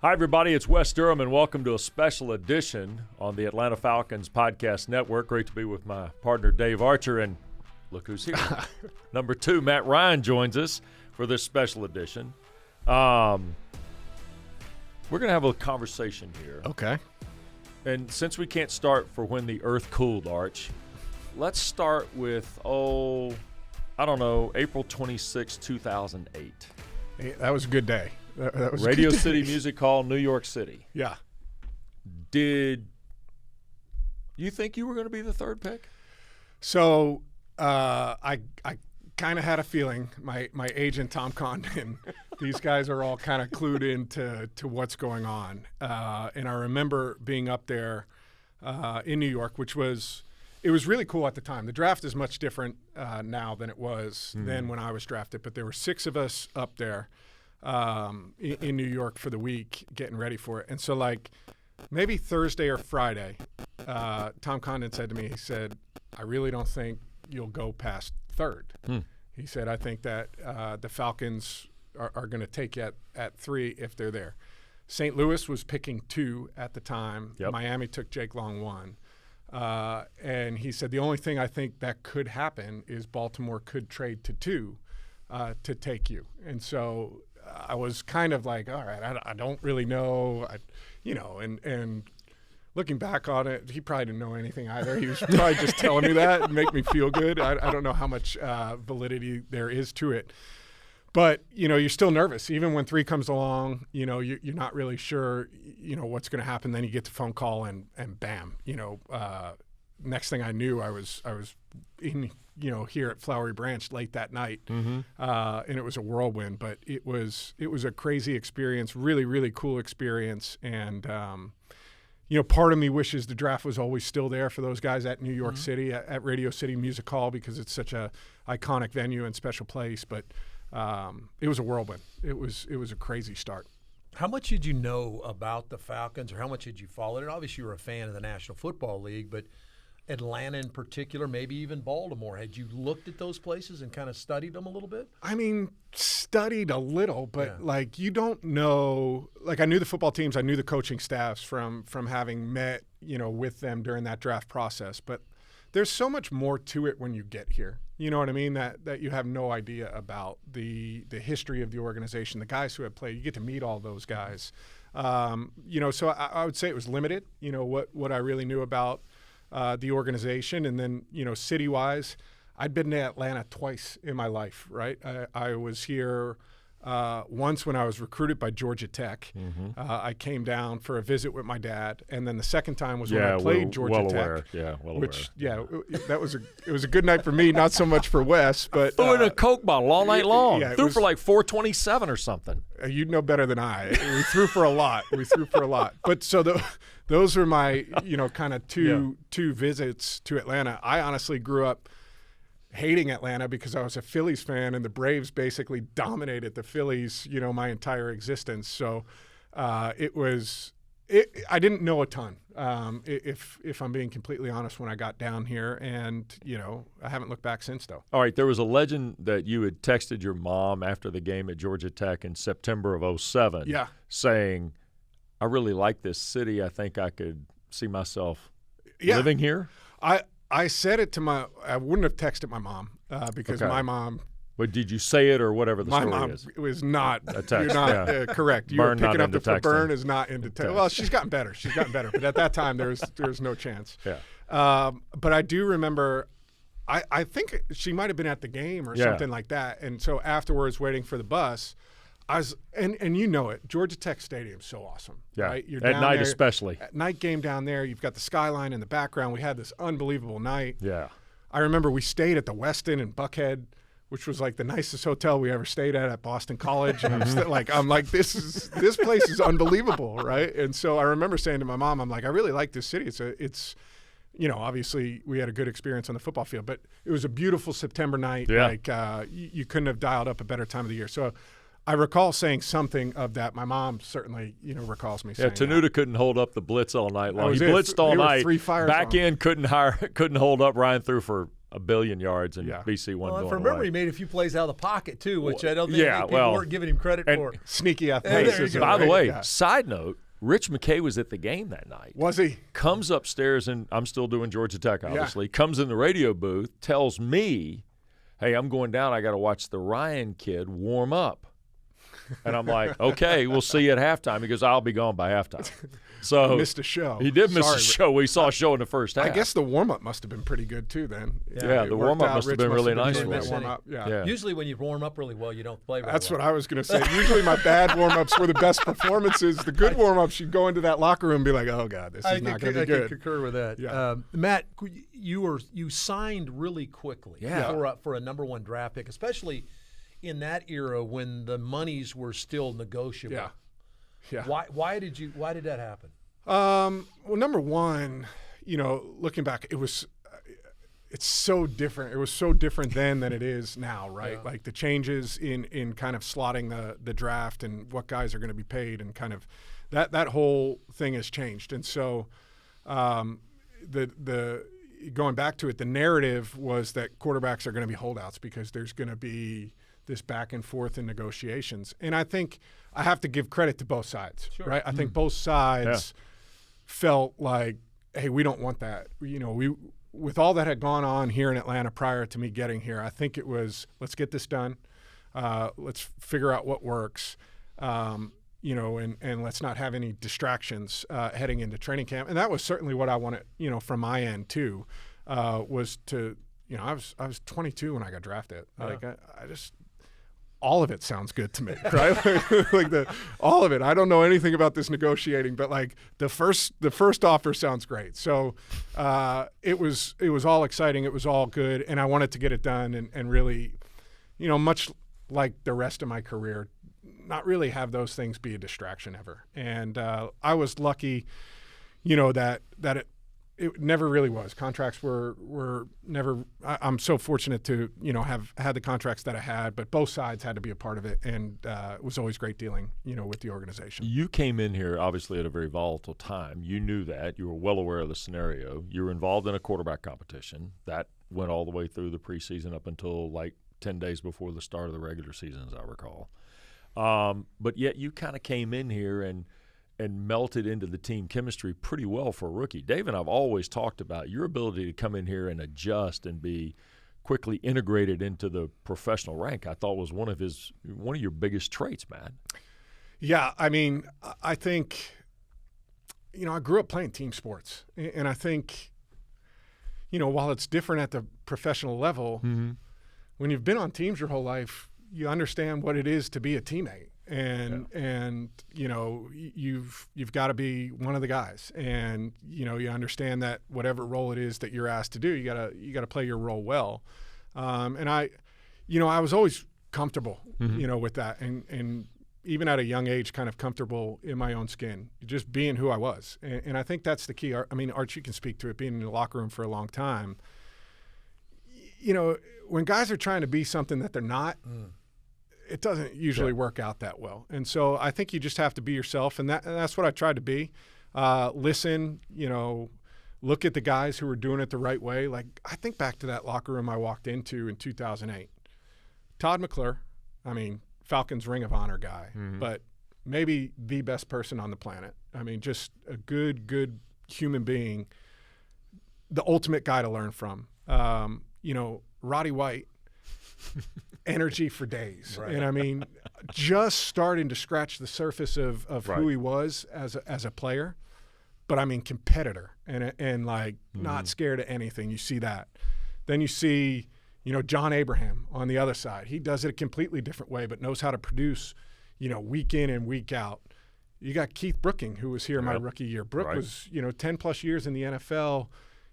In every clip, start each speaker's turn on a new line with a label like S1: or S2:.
S1: Hi, everybody. It's Wes Durham, and welcome to a special edition on the Atlanta Falcons Podcast Network. Great to be with my partner, Dave Archer, and look who's here. Number 2, Matt Ryan joins us for this special edition. We're going to have a conversation here.
S2: Okay.
S1: And since we can't start for when the earth cooled, Arch, let's start with, April 26, 2008.
S2: Hey, that was a good day. That was
S1: Radio City Music Hall, New York City.
S2: Yeah.
S1: Did you think you were going to be the third pick?
S2: So I kind of had a feeling. My agent, Tom Condon, these guys are all kind of clued into what's going on. And I remember being up there in New York, it was really cool at the time. The draft is much different now than it was then when I was drafted. But there were 6 of us up there in New York for the week getting ready for it. And so maybe Thursday or Friday, Tom Condon said to me, he said, I really don't think you'll go past third. He said, I think that the Falcons are going to take you at 3 if they're there. St. Louis was picking 2 at the time. Yep. Miami took Jake Long 1. And he said, the only thing I think that could happen is Baltimore could trade to 2 to take you. And so I was kind of like, all right, I don't really know, and looking back on it, he probably didn't know anything either. He was probably just telling me that and make me feel good. I don't know how much validity there is to it. But, you're still nervous. Even when 3 comes along, you're not really sure, what's going to happen. Then you get the phone call and bam, next thing I knew, I was in, here at Flowery Branch late that night, and it was a whirlwind. But it was a crazy experience, really, really cool experience. And part of me wishes the draft was always still there for those guys at New York City at Radio City Music Hall because it's such a iconic venue and special place. But it was a whirlwind. It was a crazy start.
S3: How much did you know about the Falcons, or how much did you follow it? Obviously, you were a fan of the National Football League, but Atlanta in particular, maybe even Baltimore. Had you looked at those places and kind of studied them a little bit?
S2: I mean, studied a little, but you don't know. I knew the football teams, I knew the coaching staffs from having met, with them during that draft process. But there's so much more to it when you get here. You know what I mean? That you have no idea about the history of the organization, the guys who have played. You get to meet all those guys. So I would say it was limited. What I really knew about the organization, and then city-wise, I'd been to Atlanta twice in my life. Right, I was here once when I was recruited by Georgia Tech. I came down for a visit with my dad, and then the second time was when I played Georgia Tech. It was a good night for me, not so much for Wes. But
S1: threw in a Coke bottle all night long. Threw for 427 or something.
S2: You'd know better than I. We threw for a lot. But so those are my kind of two visits to Atlanta. I honestly grew up hating Atlanta because I was a Phillies fan, and the Braves basically dominated the Phillies, my entire existence. So I didn't know a ton, if I'm being completely honest, when I got down here, and I haven't looked back since, though.
S1: All right, there was a legend that you had texted your mom after the game at Georgia Tech in September of 2007, saying, I really like this city. I think I could see myself living here.
S2: I said it to I wouldn't have texted my mom because my mom.
S1: But did you say it or whatever the story is?
S2: My mom was not a text. You're not correct. You
S1: Burn
S2: were picking up
S1: the
S2: Burn is not into text. Well, she's gotten better. But at that time, there's no chance.
S1: Yeah.
S2: But I do remember, I think she might have been at the game or something like that. And so afterwards, waiting for the bus, I was, and it, Georgia Tech Stadium's so awesome.
S1: Yeah,
S2: right? You're
S1: at
S2: down
S1: night
S2: there,
S1: especially.
S2: At night game down there, you've got the skyline in the background. We had this unbelievable night.
S1: Yeah.
S2: I remember we stayed at the Westin in Buckhead, which was the nicest hotel we ever stayed at Boston College. And I'm like, this place is unbelievable, right? And so I remember saying to my mom, I'm like, I really like this city. It's obviously we had a good experience on the football field, but it was a beautiful September night. Yeah. You couldn't have dialed up a better time of the year. So I recall saying something of that. My mom certainly, recalls me saying that.
S1: Tenuta couldn't hold up the blitz all night long. He blitzed all night. Back in couldn't hold up. Ryan threw for a billion yards and
S2: Yeah.
S1: BC
S3: Well,
S1: wasn't
S3: if I
S1: going
S3: remember,
S1: away.
S3: he made a few plays out of the pocket too, which I don't think
S1: yeah,
S3: people
S1: well,
S3: weren't giving him credit
S1: and-
S3: for.
S2: Sneaky
S3: there you
S2: athleticism.
S3: go.
S1: By the
S2: right?
S1: way,
S2: Yeah.
S1: side note, Rich McKay was at the game that night.
S2: Was he?
S1: Comes upstairs, and I'm still doing Georgia Tech, obviously. Comes in the radio booth, tells me, hey, I'm going down. I got to watch the Ryan kid warm up. And I'm like, okay, we'll see you at halftime. He goes, I'll be gone by halftime. So
S2: Missed a show.
S1: he did miss
S2: Sorry,
S1: a show. We saw a show in the first half.
S2: I guess the warm-up must have been pretty good too then.
S1: Yeah,
S2: It
S1: the
S2: worked
S1: warm-up
S2: out.
S1: must have
S2: Rich
S1: been really nice
S2: enjoying
S3: for
S2: that
S3: him.
S2: warm-up. Yeah.
S1: Yeah.
S3: Usually, when you warm up really well, you don't play very
S2: That's
S3: well.
S2: what I was going to say. Usually my bad warm-ups were the best performances. The good warm-ups, you go into that locker room and be like, oh, God, this is not going to be
S3: I
S2: good.
S3: can concur with that.
S2: Yeah.
S3: Matt, you signed really quickly for a number one draft pick, especially in that era when the monies were still negotiable.
S2: Yeah. Yeah.
S3: Why did that happen?
S2: Well, number one, looking back, it's so different. It was so different then than it is now, right?
S3: Yeah.
S2: Like the changes in kind of slotting the draft and what guys are going to be paid and kind of that whole thing has changed. And so the going back to it, the narrative was that quarterbacks are going to be holdouts because there's going to be this back and forth in negotiations. And I think I have to give credit to both sides, right? I think both sides felt like, hey, we don't want that. With all that had gone on here in Atlanta prior to me getting here, I think it was, let's get this done. Let's figure out what works, and let's not have any distractions heading into training camp. And that was certainly what I wanted, from my end too, was to, I was 22 when I got drafted. Like I just, all of it sounds good to me, right? All of it. I don't know anything about this negotiating, but like the first offer sounds great. So it was all exciting. It was all good, and I wanted to get it done and really, much like the rest of my career, not really have those things be a distraction ever. And I was lucky, that it never really was. Contracts were never. I'm so fortunate to have had the contracts that I had, but both sides had to be a part of it, and it was always great dealing with the organization.
S1: You came in here obviously at a very volatile time. You knew that. You were well aware of the scenario. You were involved in a quarterback competition that went all the way through the preseason up until like 10 days before the start of the regular season, as I recall. But yet you kind of came in here and melted into the team chemistry pretty well for a rookie. Dave and I've always talked about your ability to come in here and adjust and be quickly integrated into the professional rank. I thought was one of your biggest traits, Matt.
S2: Yeah, I mean, I think, I grew up playing team sports, and I think, while it's different at the professional level, when you've been on teams your whole life, you understand what it is to be a teammate. And you've got to be one of the guys, and you understand that whatever role it is that you're asked to do, you gotta play your role well. And I was always comfortable, with that, and even at a young age, kind of comfortable in my own skin, just being who I was. And I think that's the key. I mean, Arch, you can speak to it, being in the locker room for a long time. When guys are trying to be something that they're not. It doesn't usually work out that well. And so I think you just have to be yourself, and that's what I tried to be. Listen, look at the guys who were doing it the right way. Like, I think back to that locker room I walked into in 2008. Todd McClure, Falcons Ring of Honor guy, but maybe the best person on the planet. Just a good human being, the ultimate guy to learn from. Roddy White, energy for days. Right. And just starting to scratch the surface of who he was as a player, but competitor and not scared of anything. You see that. Then you see, John Abraham on the other side. He does it a completely different way, but knows how to produce, week in and week out. You got Keith Brooking, who was here my rookie year. Brook was, 10 plus years in the NFL.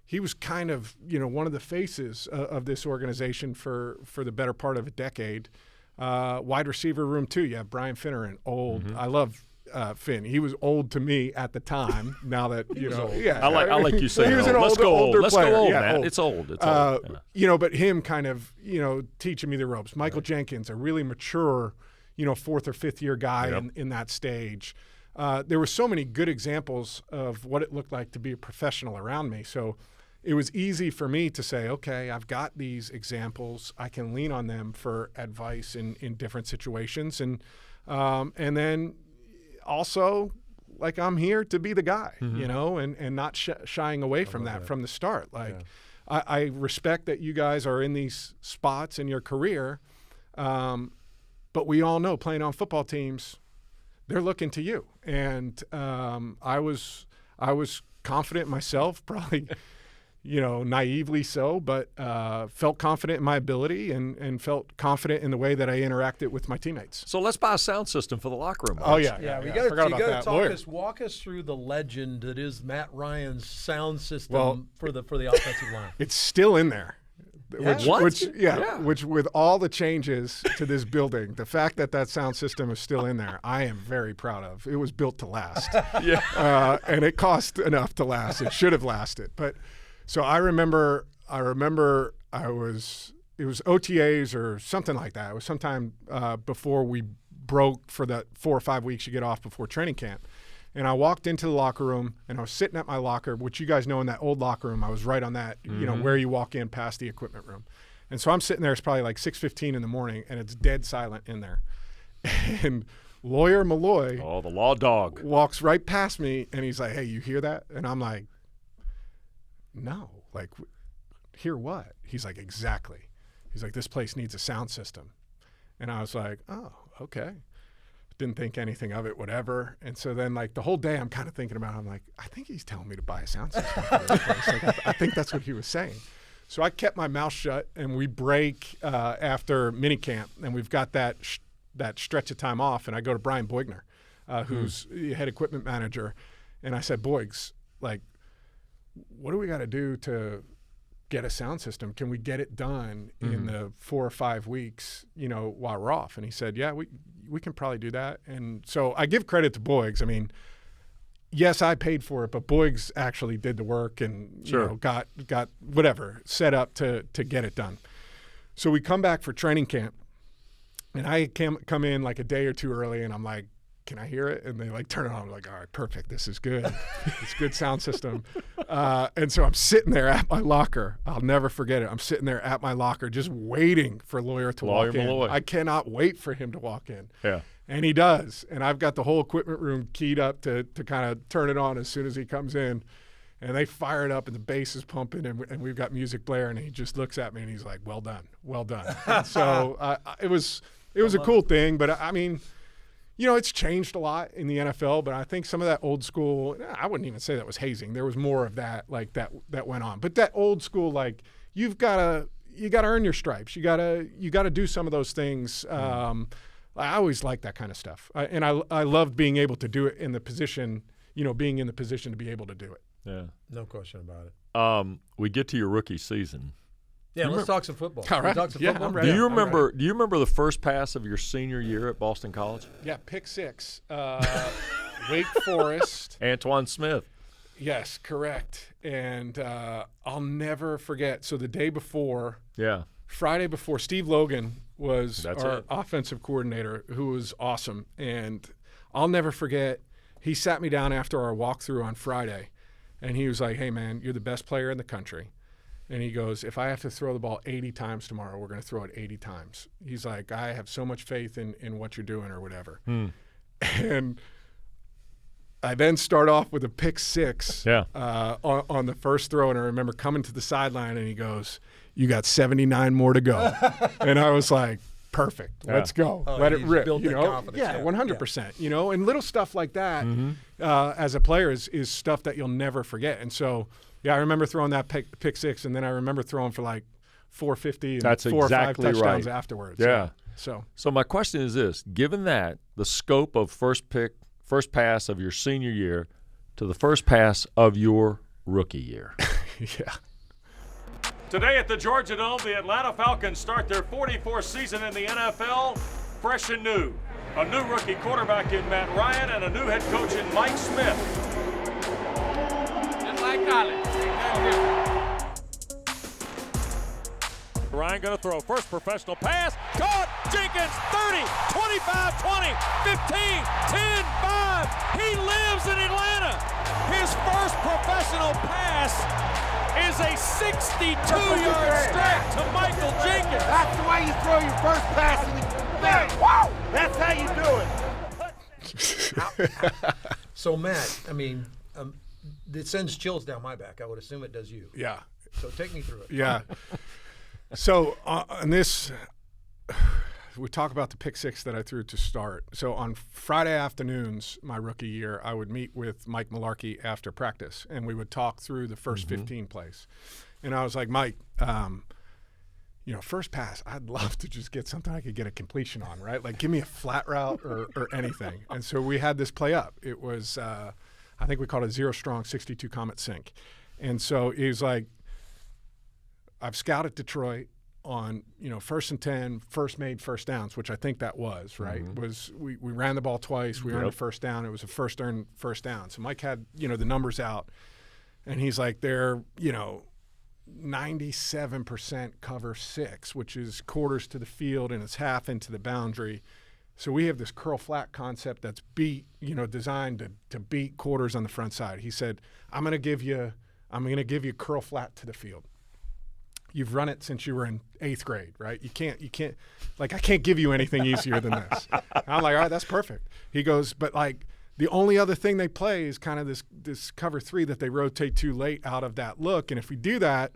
S2: He was kind of, one of the faces of this organization for the better part of a decade. Wide receiver room too. You have Brian Finneran, old. I love Finn. He was old to me at the time. Now that
S1: yeah, I like you saying.
S2: He was an older player.
S1: Let's go old,
S2: yeah,
S1: man.
S2: old.
S1: It's old. It's old.
S2: But him kind of, teaching me the ropes. Michael Jenkins, a really mature, fourth or fifth year guy in that stage. There were so many good examples of what it looked like to be a professional around me. So, it was easy for me to say, okay, I've got these examples. I can lean on them for advice in different situations. And then also, like, I'm here to be the guy, and not shying away from that from the start. Like, I respect that you guys are in these spots in your career, but we all know playing on football teams, they're looking to you. And I was confident myself, probably, naively so, but felt confident in my ability and felt confident in the way that I interacted with my teammates.
S1: So let's buy a sound system for the locker room.
S2: Oh, yeah.
S3: We got to walk us through the legend that is Matt Ryan's sound system for the offensive line.
S2: It's still in there.
S1: Yeah.
S2: Which with all the changes to this building, the fact that sound system is still in there, I am very proud of. It was built to last. And it cost enough to last. It should have lasted. But so I remember it was OTAs or something like that. It was sometime before we broke for that 4 or 5 weeks you get off before training camp. And I walked into the locker room, and I was sitting at my locker, which you guys know in that old locker room, I was right on that, where you walk in past the equipment room. And so I'm sitting there, it's probably like 6:15 in the morning, and it's dead silent in there. And Lawyer Malloy,
S1: the law dog,
S2: walks right past me, and he's like, hey, you hear that? And I'm like, no. Like, hear what? He's like, exactly. He's like, this place needs a sound system. And I was like, oh, okay. Didn't think anything of it, whatever. And so then, like, the whole day I'm kind of thinking about it. I'm like, I think he's telling me to buy a sound system for this place. Like, I think that's what he was saying. So I kept my mouth shut, and we break after minicamp, and we've got that stretch of time off, and I go to Brian Boigner, who's head equipment manager, and I said, Boigs, like, what do we got to do to get a sound system? Can we get it done in the 4 or 5 weeks, while we're off? And he said, yeah, we can probably do that. And so I give credit to Boigs. I mean, yes, I paid for it, but Boigs actually did the work and got whatever set up to get it done. So we come back for training camp, and I come in like a day or two early, and I'm like, can I hear it? And they like turn it on. I'm like, all right, perfect. This is good. It's a good sound system. And so I'm sitting there at my locker. I'll never forget it. I'm sitting there at my locker just waiting for Lawyer to walk in. I cannot wait for him to walk in.
S1: Yeah.
S2: And he does. And I've got the whole equipment room keyed up to kind of turn it on as soon as he comes in. And they fire it up, and the bass is pumping, and we've got music blaring, and he just looks at me, and he's like, well done, well done. And so it was a cool thing. But, I mean, it's changed a lot in the NFL, but I think some of that old school, I wouldn't even say that was hazing. There was more of that, like that went on. But that old school, like, you got to earn your stripes. You got to do some of those things. I always like that kind of stuff. And I loved being able to do it in the position, being in the position to be able to do it.
S3: Yeah. No question about it.
S1: We get to your rookie season.
S3: Yeah, let's talk some football.
S2: All right.
S3: Talk some
S2: Yeah,
S3: football.
S2: I'm ready.
S1: Do you remember the first pass of your senior year at Boston College?
S2: Yeah, pick six. Wake Forest.
S1: Antoine Smith.
S2: Yes, correct. And I'll never forget. So the day before, Friday before, Steve Logan was our offensive coordinator, who was awesome. And I'll never forget, he sat me down after our walkthrough on Friday, and he was like, hey, man, you're the best player in the country. And he goes, if I have to throw the ball 80 times tomorrow, we're going to throw it 80 times. He's like, I have so much faith in what you're doing or whatever. And I then start off with a pick six on the first throw. And I remember coming to the sideline, and he goes, you got 79 more to go. And I was like, perfect. Let's go. Let it rip.
S3: Built that confidence.
S2: Yeah, 100%. And little stuff like that as a player is stuff that you'll never forget. And so, yeah, I remember throwing that pick six, and then I remember throwing for like 450 and
S1: That's
S2: 4
S1: exactly
S2: or 5 touchdowns
S1: right.
S2: afterwards.
S1: Yeah.
S2: So
S1: my question is this: given that the scope of first pass of your senior year to the first pass of your rookie year.
S2: Yeah.
S1: Today at the Georgia Dome, the Atlanta Falcons start their 44th season in the NFL, fresh and new. A new rookie quarterback in Matt Ryan and a new head coach in Mike Smith.
S4: Like college.
S1: Ryan going to throw first professional pass. Caught. Jenkins 30, 25, 20, 15, 10, 5. He lives in Atlanta. His first professional pass is a 62-yard strike to Michael Jenkins.
S4: That's the way you throw your first pass in the game. Wow! That's how you do it.
S3: So, Matt, I mean, it sends chills down my back. I would assume it does you.
S2: Yeah.
S3: So take me through it.
S2: Yeah. So on this, we talk about the pick six that I threw to start. So on Friday afternoons, my rookie year, I would meet with Mike Mularkey after practice, and we would talk through the first 15 plays. And I was like, Mike, first pass, I'd love to just get something I could get a completion on, right? Like, give me a flat route or anything. And so we had this play up. It was, I think we called it 0 strong 62 Comet Sink. And so he was like, I've scouted Detroit on, 1st and 10, first made first downs, which I think that was, right? Was we ran the ball twice, we earned a first down. It was a first earned first down. So Mike had, the numbers out, and he's like, they're, 97% cover 6, which is quarters to the field and it's half into the boundary. So we have this curl flat concept that's designed to beat quarters on the front side. He said, I'm going to give you curl flat to the field. You've run it since you were in 8th grade, right? You can't, like, I can't give you anything easier than this. And I'm like, all right, that's perfect. He goes, but like, the only other thing they play is kind of this cover 3 that they rotate too late out of that look. And if we do that,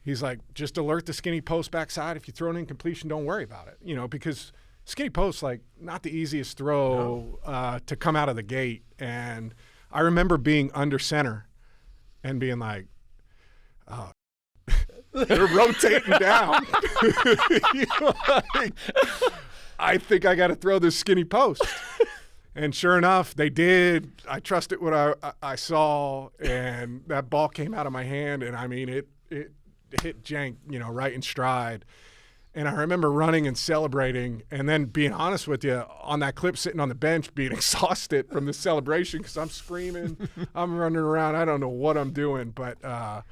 S2: he's like, just alert the skinny post backside. If you throw an incompletion, don't worry about it. Because skinny post, like, not the easiest throw to come out of the gate. And I remember being under center and being like, oh, they're rotating down. I think I got to throw this skinny post. And sure enough, they did. I trusted what I saw, and that ball came out of my hand, and I mean, it hit Jank, right in stride. And I remember running and celebrating, and then being honest with you, on that clip, sitting on the bench, being exhausted from the celebration because I'm screaming, I'm running around, I don't know what I'm doing, but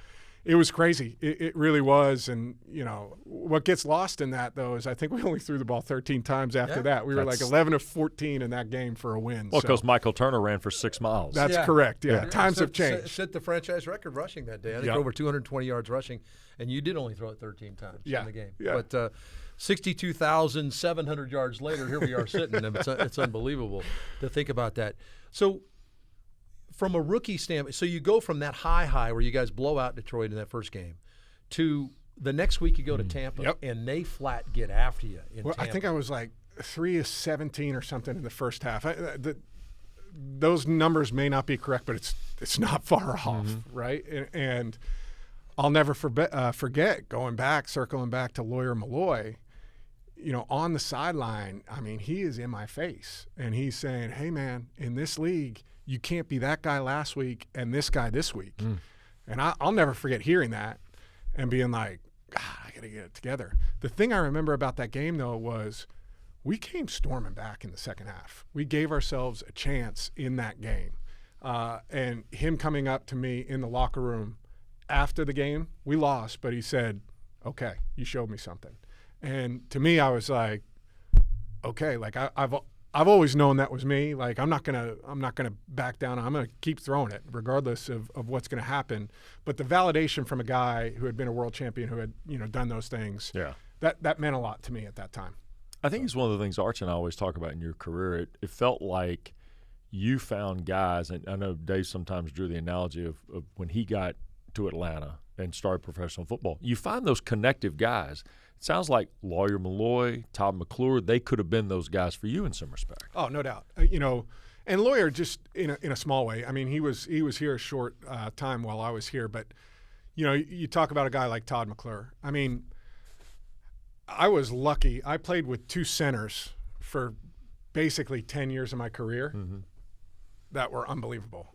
S2: it was crazy. It really was. And, what gets lost in that, though, is I think we only threw the ball 13 times after that. We were like 11 of 14 in that game for a win.
S1: Well, because Michael Turner ran for 6 miles.
S2: That's correct, yeah. Times have changed.
S3: Set the franchise record rushing that day. I think over 220 yards rushing, and you did only throw it 13 times in the game. Yeah. But 62,700 yards later, here we are sitting. It's unbelievable to think about that. So, from a rookie standpoint, so you go from that high where you guys blow out Detroit in that first game to the next week you go to Tampa and they flat get after you in Tampa.
S2: I think I was like 3 of 17 or something in the first half. Those numbers may not be correct, but it's not far off, right? And I'll never forget circling back to Lawyer Malloy, on the sideline. I mean, he is in my face, and he's saying, hey, man, in this league, you can't be that guy last week and this guy this week. And I'll never forget hearing that and being like, God, I got to get it together. The thing I remember about that game, though, was we came storming back in the second half. We gave ourselves a chance in that game. And him coming up to me in the locker room after the game, we lost, but he said, okay, you showed me something. And to me, I was like, okay, like I've always known that was me. Like, I'm not gonna back down. I'm gonna keep throwing it regardless of what's gonna happen. But the validation from a guy who had been a world champion, who had done those things, that meant a lot to me at that time.
S1: I think it's one of the things Arch and I always talk about in your career. It felt like you found guys, and I know Dave sometimes drew the analogy of when he got to Atlanta and started professional football. You find those connective guys. It sounds like Lawyer Malloy, Todd McClure, they could have been those guys for you in some respect.
S2: Oh, no doubt. And Lawyer just in a small way. I mean, he was here a short time while I was here, but you talk about a guy like Todd McClure. I mean, I was lucky. I played with 2 centers for basically 10 years of my career that were unbelievable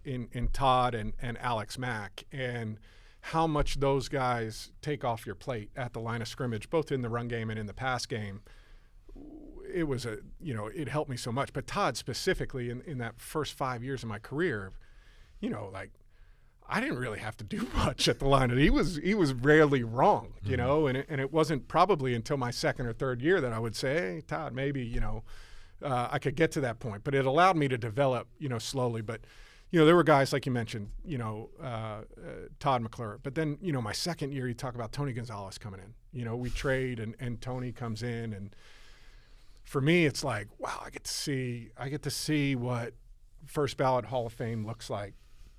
S2: in Todd and Alex Mack, and how much those guys take off your plate at the line of scrimmage, both in the run game and in the pass game. It was it helped me so much. But Todd specifically in that first 5 years of my career, like, I didn't really have to do much at the line. He was rarely wrong, and it wasn't probably until my second or third year that I would say, hey, Todd, maybe, I could get to that point. But it allowed me to develop, slowly. But there were guys like you mentioned, Todd McClure. But then, my second year, you talk about Tony Gonzalez coming in. We trade and Tony comes in, and for me, it's like, wow, I get to see what first ballot Hall of Fame looks like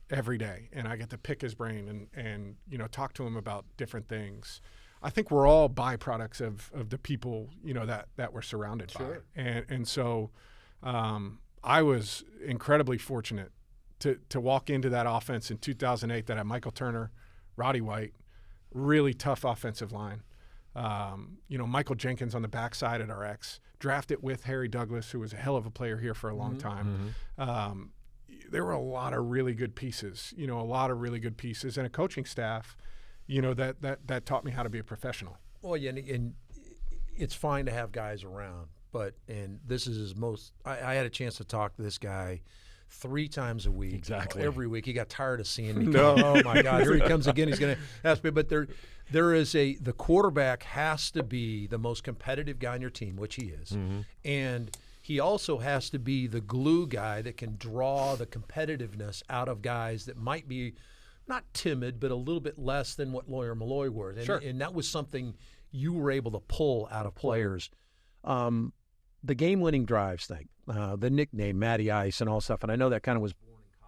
S2: every day, and I get to pick his brain and talk to him about different things. I think we're all byproducts of the people that we're surrounded by, and so I was incredibly fortunate to walk into that offense in 2008 that had Michael Turner, Roddy White, really tough offensive line. Michael Jenkins on the backside at our ex, drafted with Harry Douglas, who was a hell of a player here for a long time. There were a lot of really good pieces, and a coaching staff, that taught me how to be a professional.
S3: Well, yeah, and it's fine to have guys around, and this is his most. I had a chance to talk to this guy 3 times a week.
S1: Exactly.
S3: Every week. He got tired of seeing me.
S2: No.
S3: Oh my God, here he comes again. He's going to ask me. But there is the quarterback has to be the most competitive guy on your team, which he is, and he also has to be the glue guy that can draw the competitiveness out of guys that might be not timid, but a little bit less than what Lawyer Malloy were. And that was something you were able to pull out of players. The game-winning drives thing, the nickname, Matty Ice and all stuff, and I know that kind of was born in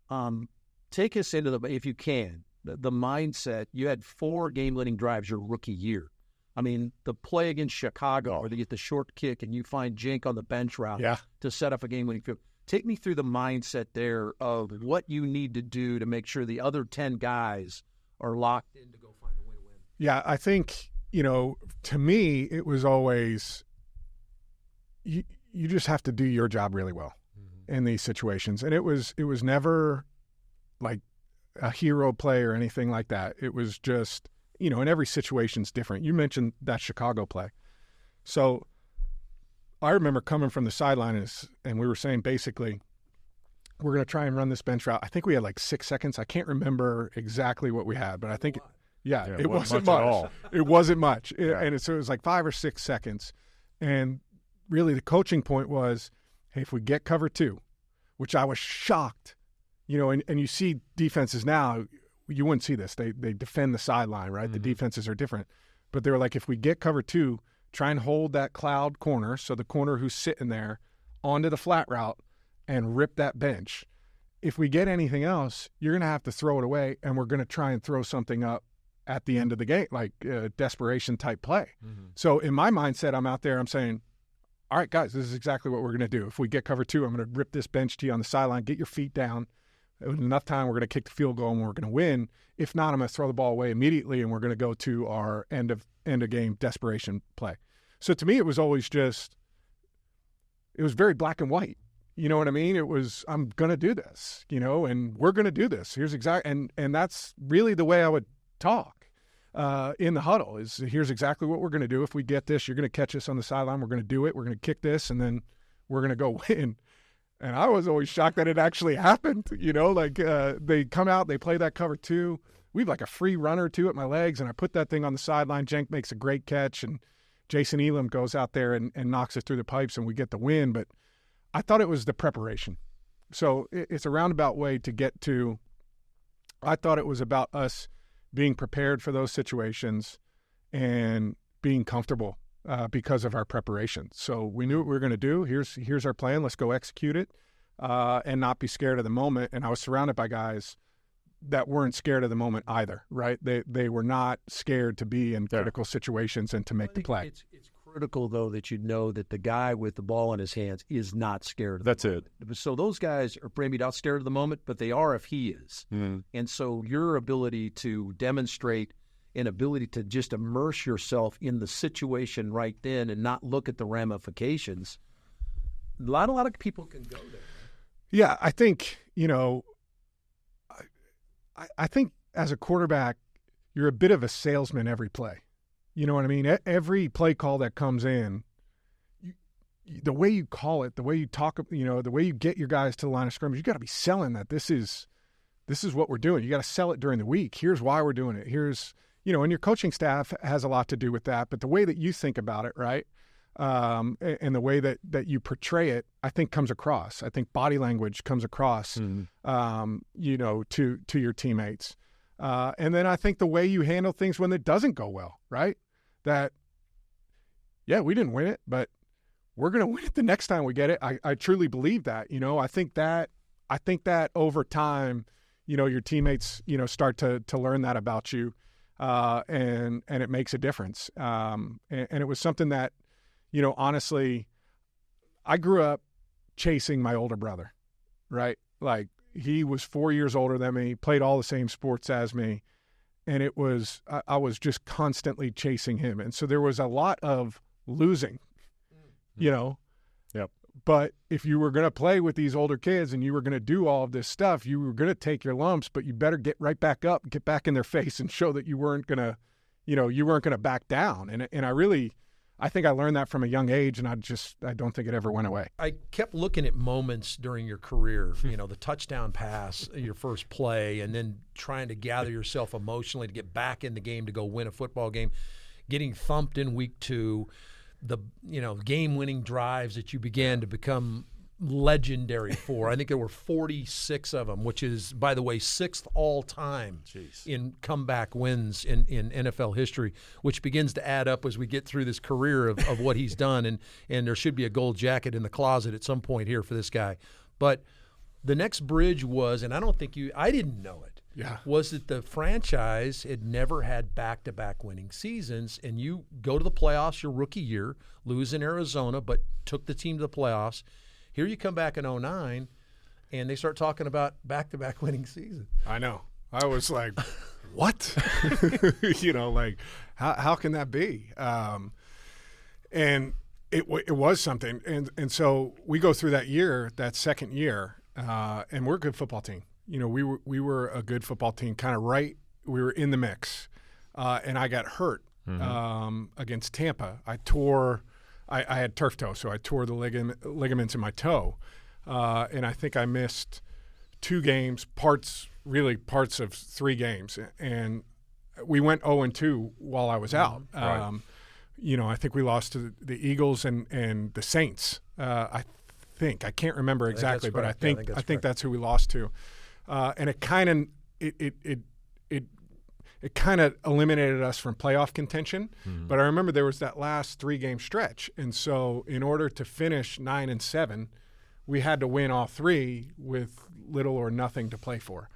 S3: college. But take us into if you can, the mindset. You had 4 game-winning drives your rookie year. I mean, the play against Chicago, where they get the short kick and you find Jink on the bench route to set up a game-winning field. Take me through the mindset there of what you need to do to make sure the other 10 guys are locked in to go find a way to win.
S2: Yeah, I think, to me, it was always you just have to do your job really well in these situations. And it was never like a hero play or anything like that. It was just, and every situation's different. You mentioned that Chicago play. So I remember coming from the sideline and we were saying basically, we're going to try and run this bench route. I think we had like 6 seconds. I can't remember exactly what we had, but I think, it wasn't much. At all. It wasn't much. So it was like 5 or 6 seconds. And really the coaching point was, hey, if we get cover 2, which I was shocked, and you see defenses now, you wouldn't see this. They defend the sideline, right? The defenses are different. But they were like, if we get cover 2, try and hold that cloud corner, so the corner who's sitting there, onto the flat route and rip that bench. If we get anything else, you're going to have to throw it away, and we're going to try and throw something up at the end of the game, like a desperation-type play. So in my mindset, I'm out there, I'm saying, all right, guys, this is exactly what we're going to do. If we get cover 2, I'm going to rip this bench to you on the sideline, get your feet down. With enough time, we're going to kick the field goal and we're going to win. If not, I'm going to throw the ball away immediately and we're going to go to our end of game desperation play. So to me, it was always it was very black and white. You know what I mean? It was, I'm going to do this, and we're going to do this. Here's and that's really the way I would talk in the huddle is here's exactly what we're going to do. If we get this, you're going to catch us on the sideline. We're going to do it. We're going to kick this and then we're going to go win. And I was always shocked that it actually happened. They come out, they play that cover 2. We have like a free runner 2 at my legs, and I put that thing on the sideline. Jenk makes a great catch, and Jason Elam goes out there and knocks it through the pipes, and we get the win. But I thought it was the preparation. So it's a roundabout way to get to – I thought it was about us being prepared for those situations and being comfortable. Because of our preparation. So we knew what we were going to do. Here's our plan. Let's go execute it and not be scared of the moment. And I was surrounded by guys that weren't scared of the moment either, right? They were not scared to be in critical situations and to make the play.
S3: It's critical, though, that you know that the guy with the ball in his hands is not scared of
S1: That's
S3: it. So those guys are maybe not scared of the moment, but they are if he is. And so your ability to demonstrate an ability to just immerse yourself in the situation right then and not look at the ramifications. A lot of people can go there.
S2: Yeah, I think, I think as a quarterback, you're a bit of a salesman every play. You know what I mean? Every play call that comes in, the way you call it, the way you talk, the way you get your guys to the line of scrimmage, you got to be selling that this is what we're doing. You got to sell it during the week. Here's why we're doing it. Here's, and your coaching staff has a lot to do with that. But the way that you think about it, right? and the way that you portray it, I think comes across. I think body language comes across, to your teammates. And then I think the way you handle things when it doesn't go well, right? That, yeah, we didn't win it, but we're going to win it the next time we get it. I truly believe that. I think that over time, your teammates, start to learn that about you, and it makes a difference. And it was something that, honestly, I grew up chasing my older brother, right? Like, he was 4 years older than me, played all the same sports as me, and I was just constantly chasing him. And so there was a lot of losing, Yep. But if you were going to play with these older kids and you were going to do all of this stuff, you were going to take your lumps, but you better get right back up, get back in their face and show that you weren't going to back down. And I think I learned that from a young age, and I don't think it ever went away.
S3: I kept looking at moments during your career, the touchdown pass, your first play, and then trying to gather yourself emotionally to get back in the game to go win a football game, getting thumped in week 2, the game-winning drives that you began to become legendary for. I think there were 46 of them, which is, by the way, 6th all-time in comeback wins in NFL history, which begins to add up as we get through this career of what he's done. And there should be a gold jacket in the closet at some point here for this guy. But the next bridge was, and I didn't know it, was that the franchise had never had back-to-back winning seasons, and you go to the playoffs your rookie year, lose in Arizona, but took the team to the playoffs. Here you come back in 2009, and they start talking about back-to-back winning season.
S2: I know. I was like, what? Like, how can that be? And it was something. And so we go through that second year, and we're a good football team. We were a good football team, kind of right. We were in the mix, and I got hurt against Tampa. I had turf toe, so I tore the ligaments in my toe, and I think I missed 2 games, parts of 3 games, and we went 0-2 while I was out.
S1: Right.
S2: I think we lost to the Eagles and the Saints. I can't remember exactly, but I think that's who we lost to. And it kind of eliminated us from playoff contention. But I remember there was that last 3-game stretch, and so in order to finish 9-7, we had to win all 3 with little or nothing to play for,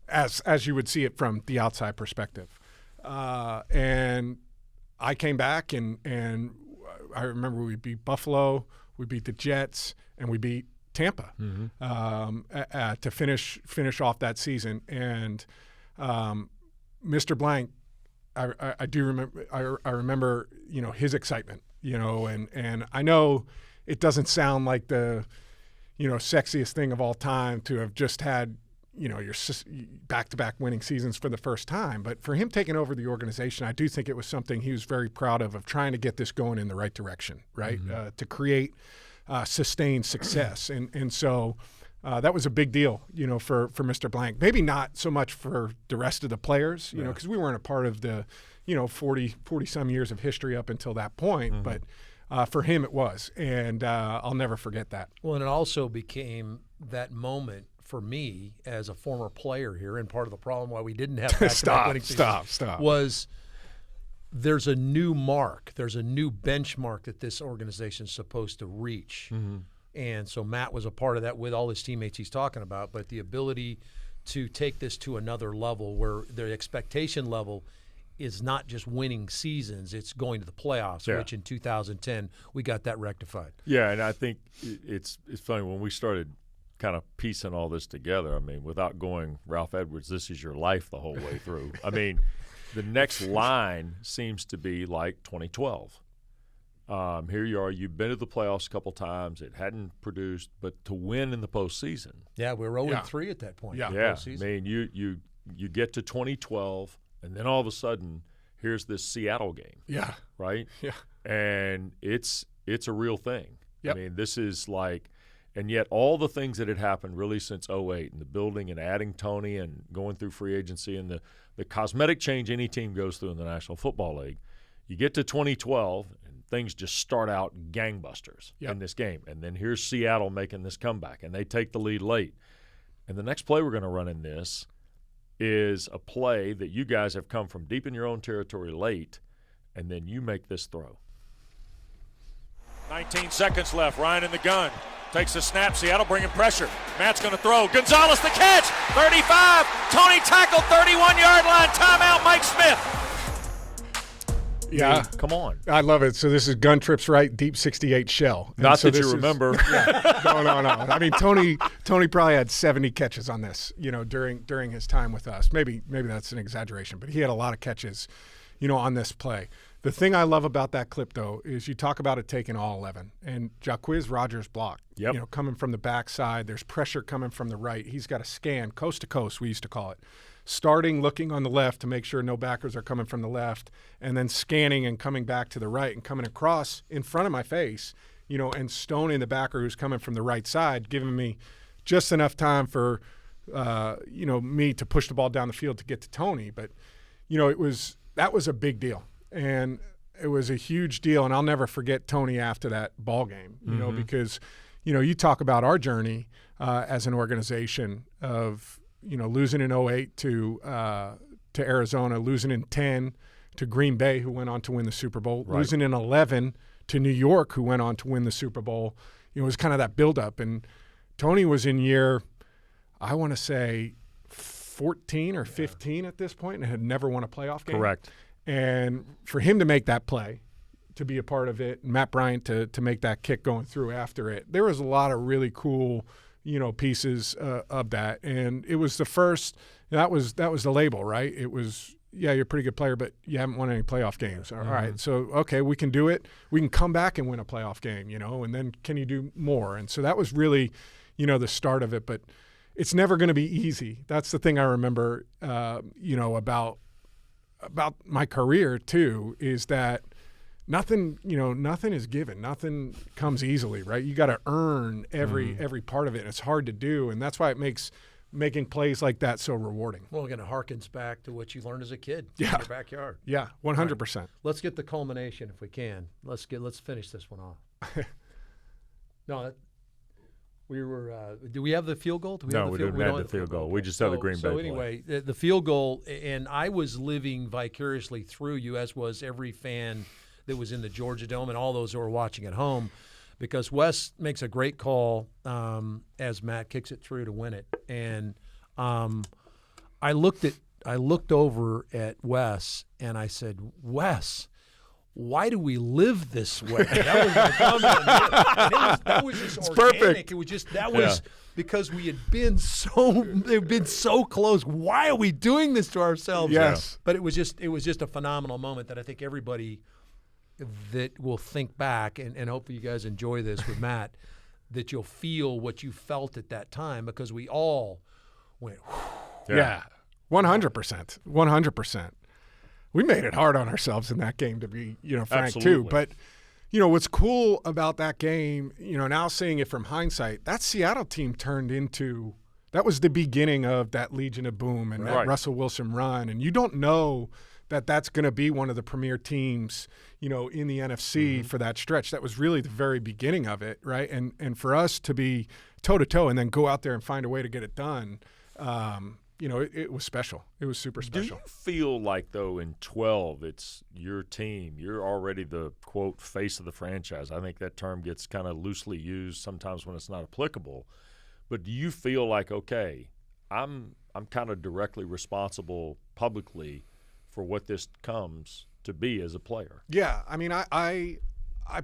S2: as you would see it from the outside perspective. And I came back, and I remember we beat Buffalo, we beat the Jets, and we beat Tampa to finish off that season. And Mr. Blank, I do remember. I remember, his excitement. And I know it doesn't sound like the, sexiest thing of all time to have just had, your back-to-back winning seasons for the first time. But for him taking over the organization, I do think it was something he was very proud of trying to get this going in the right direction, right? To create sustained success. And so that was a big deal, for Mr. Blank. Maybe not so much for the rest of the players, because we weren't a part of the, 40-some years of history up until that point. But for him it was. And I'll never forget that.
S3: Well, and it also became that moment for me as a former player here, and part of the problem why we didn't have back-to-back winning seasons was there's a new mark. There's a new benchmark that this organization is supposed to reach. And so Matt was a part of that with all his teammates he's talking about, but the ability to take this to another level where the expectation level is not just winning seasons, it's going to the playoffs, which in 2010 we got that rectified.
S1: Yeah, and I think it's funny when we started kind of piecing all this together. I mean, without going Ralph Edwards, this is your life the whole way through. I mean, the next line seems to be like 2012. Here you are. You've been to the playoffs a couple times. It hadn't produced, but to win in the postseason.
S3: Yeah, we were 0-3 at that point.
S1: Yeah. I mean, you get to 2012, and then all of a sudden, here's this Seattle game.
S2: Yeah.
S1: Right?
S2: Yeah.
S1: And it's a real thing.
S2: Yep.
S1: I mean, this is like – and yet all the things that had happened really since 2008 and the building and adding Tony and going through free agency and the cosmetic change any team goes through in the National Football League, you get to 2012 and things just start out gangbusters in this game. And then here's Seattle making this comeback, and they take the lead late. And the next play we're going to run in this is a play that you guys have come from deep in your own territory late, and then you make this throw.
S5: 19 seconds left. Ryan in the gun. Takes the snap. Seattle bringing pressure. Matt's going to throw. Gonzalez the catch. 35. Tony tackled 31-yard line. Timeout, Mike Smith.
S2: Yeah.
S1: Come on.
S2: I love it. So this is Gun Trips Right, Deep 68 Shell. And
S1: Not
S2: so
S1: that you remember.
S2: No. I mean, Tony probably had 70 catches on this, during his time with us. Maybe that's an exaggeration, but he had a lot of catches, on this play. The thing I love about that clip, though, is you talk about it taking all 11. And Jacquizz Rodgers' block, coming from the backside. There's pressure coming from the right. He's got a scan, coast to coast, we used to call it. Starting looking on the left to make sure no backers are coming from the left, and then scanning and coming back to the right and coming across in front of my face, and stoning the backer who's coming from the right side, giving me just enough time for, me to push the ball down the field to get to Tony. But, that was a big deal. And it was a huge deal, and I'll never forget Tony after that ball game, because, you talk about our journey as an organization of, losing in 08 to Arizona, losing in 10 to Green Bay, who went on to win the Super Bowl, losing in 11 to New York, who went on to win the Super Bowl. It was kind of that buildup. And Tony was in year, I want to say, 14 or 15 at this point, and had never won a playoff game.
S1: Correct.
S2: And for him to make that play, to be a part of it, and Matt Bryant to make that kick going through after it, there was a lot of really cool pieces of that. And it was the first, that was the label, right? It was, you're a pretty good player, but you haven't won any playoff games. All right, so, okay, we can do it. We can come back and win a playoff game, and then can you do more? And so that was really, the start of it. But it's never going to be easy. That's the thing I remember, about my career too, is that nothing is given. Nothing comes easily, right? You got to earn every part of it. And it's hard to do, and that's why it makes making plays like that so rewarding.
S3: Well, again, it harkens back to what you learned as a kid in your backyard.
S2: Yeah, 100%.
S3: Right. Let's get the culmination if we can. Let's finish this one off. Do we have the field goal?
S1: No, we didn't have the field goal. We just had the Green Bay play.
S3: So anyway, the field goal, and I was living vicariously through you, as was every fan that was in the Georgia Dome and all those who were watching at home, because Wes makes a great call as Matt kicks it through to win it. And I looked over at Wes and I said, Wes, why do we live this way? That was my comment. That was just organic.
S2: Perfect.
S3: It was just because we had been so close. Why are we doing this to ourselves?
S2: Yes.
S3: But it was just a phenomenal moment that I think everybody that will think back, and hopefully you guys enjoy this with Matt, that you'll feel what you felt at that time, because we all went, whew.
S2: Yeah, 100%. 100%. We made it hard on ourselves in that game, to be, frank,
S1: Absolutely.
S2: too. But, what's cool about that game, now seeing it from hindsight, that Seattle team turned into – that was the beginning of that Legion of Boom and that Russell Wilson run. And you don't know that that's going to be one of the premier teams, in the NFC for that stretch. That was really the very beginning of it, right? And for us to be toe-to-toe and then go out there and find a way to get it done it was special. It was super special.
S1: Do you feel like, though, in 12, it's your team, you're already the, quote, face of the franchise? I think that term gets kind of loosely used sometimes when it's not applicable. But do you feel like, okay, I'm kind of directly responsible publicly for what this comes to be as a player?
S2: Yeah. I mean, I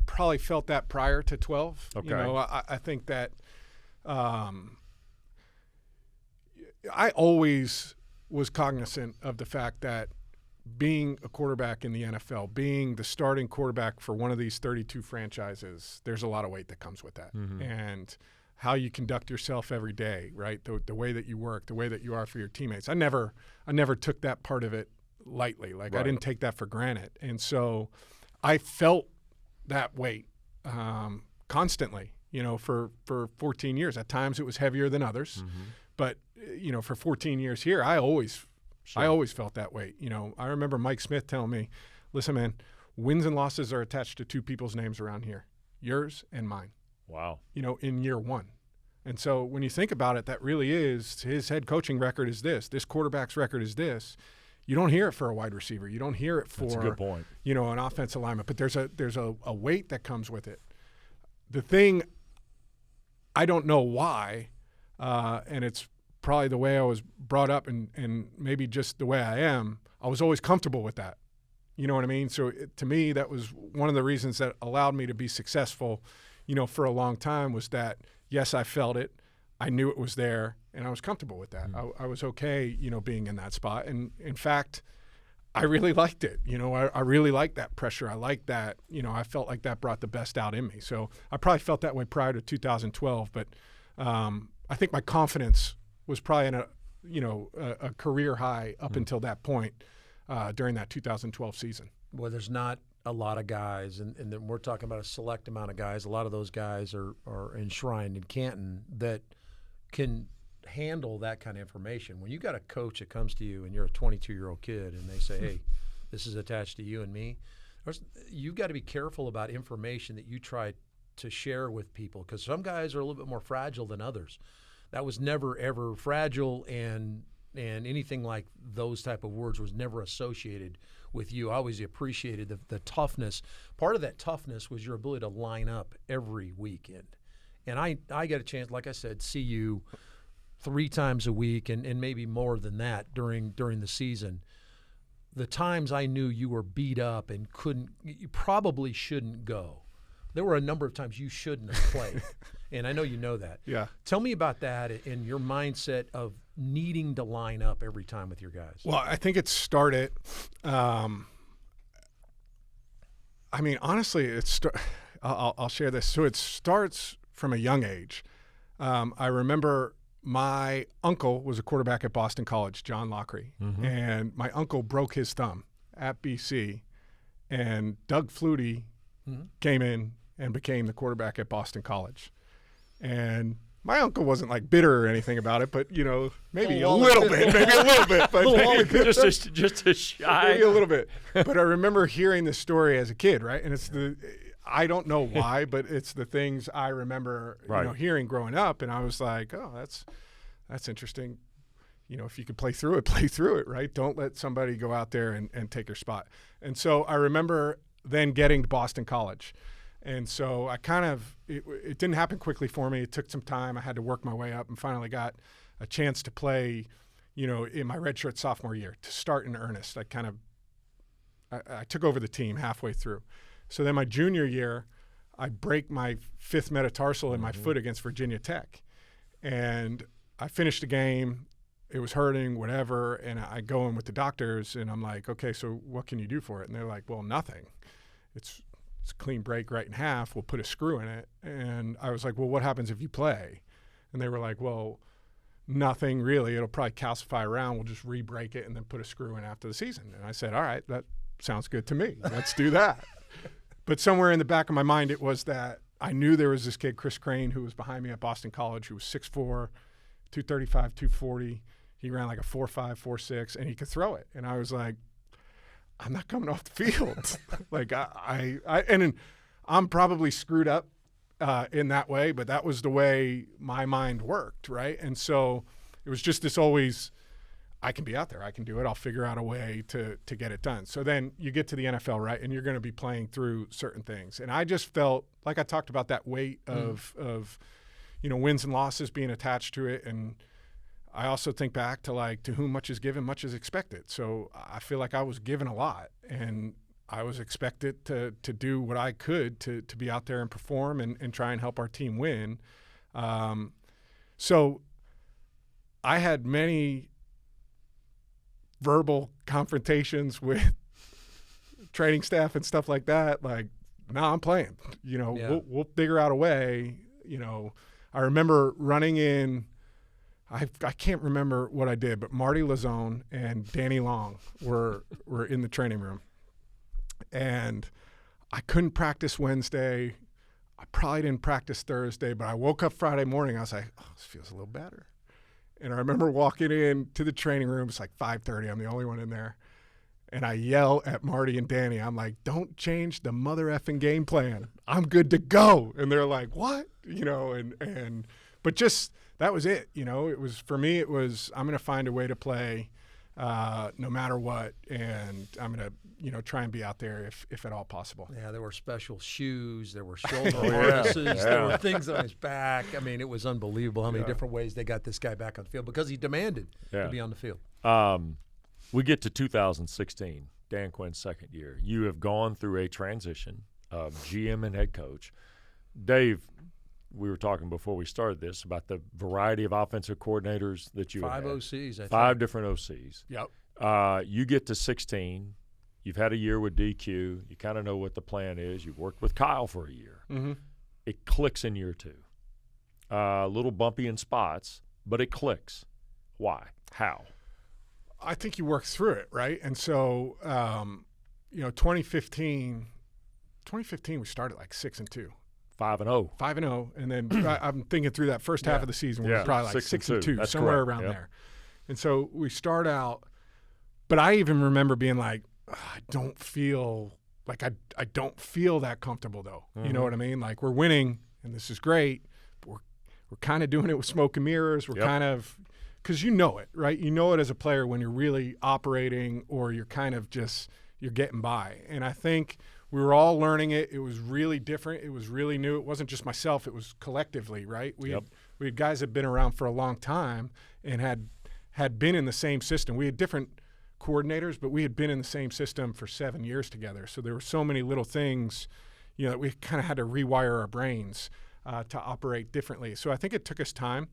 S2: probably felt that prior to 12.
S1: Okay.
S2: I think that I always was cognizant of the fact that being a quarterback in the NFL, being the starting quarterback for one of these 32 franchises, there's a lot of weight that comes with that. And how you conduct yourself every day, right? The way that you work, the way that you are for your teammates. I never took that part of it lightly. I didn't take that for granted. And so I felt that weight constantly, for 14 years. At times it was heavier than others. But, for 14 years here, I always felt that way. I remember Mike Smith telling me, listen, man, wins and losses are attached to two people's names around here, yours and mine.
S1: Wow.
S2: In year one. And so when you think about it, that really is his head coaching record is this quarterback's record is this. You don't hear it for a wide receiver. You don't hear it for
S1: That's a good point.
S2: An offensive lineman. But there's a weight that comes with it. The thing, I don't know why, and it's probably the way I was brought up and maybe just the way I am, I was always comfortable with that. You know what I mean? So to me, that was one of the reasons that allowed me to be successful, for a long time was that, yes, I felt it. I knew it was there, and I was comfortable with that. I was okay, being in that spot. And, in fact, I really liked it. I really liked that pressure. I liked that. I felt like that brought the best out in me. So I probably felt that way prior to 2012. But I think my confidence was probably in a career high up until that point during that 2012 season.
S3: Well, there's not a lot of guys, and then we're talking about a select amount of guys. A lot of those guys are enshrined in Canton that can handle that kind of information. When you got a coach that comes to you and you're a 22-year-old kid and they say, hey, this is attached to you and me, you've got to be careful about information that you try to share with people, because some guys are a little bit more fragile than others. That was never, ever fragile, and anything like those type of words was never associated with you. I always appreciated the toughness. Part of that toughness was your ability to line up every weekend. And I got a chance, like I said, see you 3 times a week and maybe more than that during the season. The times I knew you were beat up and you probably shouldn't go. There were a number of times you shouldn't have played. And I know you know that.
S2: Yeah.
S3: Tell me about that and your mindset of needing to line up every time with your guys.
S2: Well, I think it started honestly, I'll share this. So it starts from a young age. I remember my uncle was a quarterback at Boston College, John Lockery, and my uncle broke his thumb at BC, and Doug Flutie came in and became the quarterback at Boston College. And my uncle wasn't like bitter or anything about it, but maybe a little bit, but
S1: just a shy,
S2: maybe a little bit. But I remember hearing this story as a kid, right? And it's I don't know why, but it's the things I remember, hearing growing up, and I was like, oh, that's interesting. If you could play through it, right? Don't let somebody go out there and take your spot. And so I remember then getting to Boston College. And so I it didn't happen quickly for me. It took some time. I had to work my way up and finally got a chance to play, in my redshirt sophomore year to start in earnest. I took over the team halfway through. So then my junior year, I break my 5th metatarsal in my foot against Virginia Tech. And I finished the game. It was hurting, whatever. And I go in with the doctors and I'm like, okay, so what can you do for it? And they're like, well, nothing. It's a clean break right in half. We'll put a screw in it. And I was like, well, what happens if you play? And they were like, well, nothing really. It'll probably calcify around. We'll just re-break it and then put a screw in after the season. And I said, all right, that sounds good to me. Let's do that. But somewhere in the back of my mind, it was that I knew there was this kid, Chris Crane, who was behind me at Boston College, who was 6'4", 235, 240. He ran like a 4.5, 4.6, and he could throw it. And I was like, I'm not coming off the field. And I'm probably screwed up in that way, but that was the way my mind worked, right? And so it was just this always, I can be out there. I can do it. I'll figure out a way to get it done. So then you get to the NFL, right, and you're going to be playing through certain things. And I just felt, like I talked about, that weight of wins and losses being attached to it. And I also think back to to whom much is given, much is expected. So I feel like I was given a lot, and I was expected to do what I could to be out there and perform and try and help our team win. So I had many verbal confrontations with training staff and stuff like that. Like, no, I'm playing. We'll figure out a way. I remember running in. I can't remember what I did, but Marty Lazone and Danny Long were in the training room. And I couldn't practice Wednesday. I probably didn't practice Thursday, but I woke up Friday morning. I was like, oh, this feels a little better. And I remember walking in to the training room. It's like 5:30. I'm the only one in there. and I yell at Marty and Danny. I'm like, don't change the mother effing game plan. I'm good to go. And they're like, what? But just that was it. It was, for me, it was, I'm going to find a way to play no matter what. And I'm going to, try and be out there if at all possible.
S3: Yeah, there were special shoes. There were shoulder harnesses.
S1: Yeah.
S3: There were things on his back. I mean, it was unbelievable how many different ways they got this guy back on the field because he demanded to be on the field.
S1: We get to 2016, Dan Quinn's second year. You have gone through a transition of GM and head coach. Dave, we were talking before we started this about the variety of offensive coordinators that you
S3: Five
S1: had.
S3: OCs, I think.
S1: 5 different OCs.
S2: Yep.
S1: You get to 16. You've had a year with DQ. You kind of know what the plan is. You've worked with Kyle for a year.
S2: Mm-hmm.
S1: It clicks in year 2. A little bumpy in spots, but it clicks. Why? How?
S2: I think you work through it, right? And so, 2015, we started like 6-2.
S1: 5-0.
S2: 5-0, and then I'm thinking through that first half of the season. We were probably like 6-2,
S1: That's
S2: somewhere
S1: correct.
S2: around there. And so we start out, but I even remember being like, I don't feel that comfortable though.
S1: Mm-hmm.
S2: You know what I mean? Like, we're winning, and this is great. But we're kind of doing it with smoke and mirrors. We're kind of, because you know it, right? You know it as a player when you're really operating, or you're kind of just you're getting by. And I think we were all learning it. It was really different. It was really new. It wasn't just myself. It was collectively, right? We had guys that had been around for a long time and had been in the same system. We had different coordinators, but we had been in the same system for 7 years together. So there were so many little things, that we kind of had to rewire our brains to operate differently. So I think it took us time.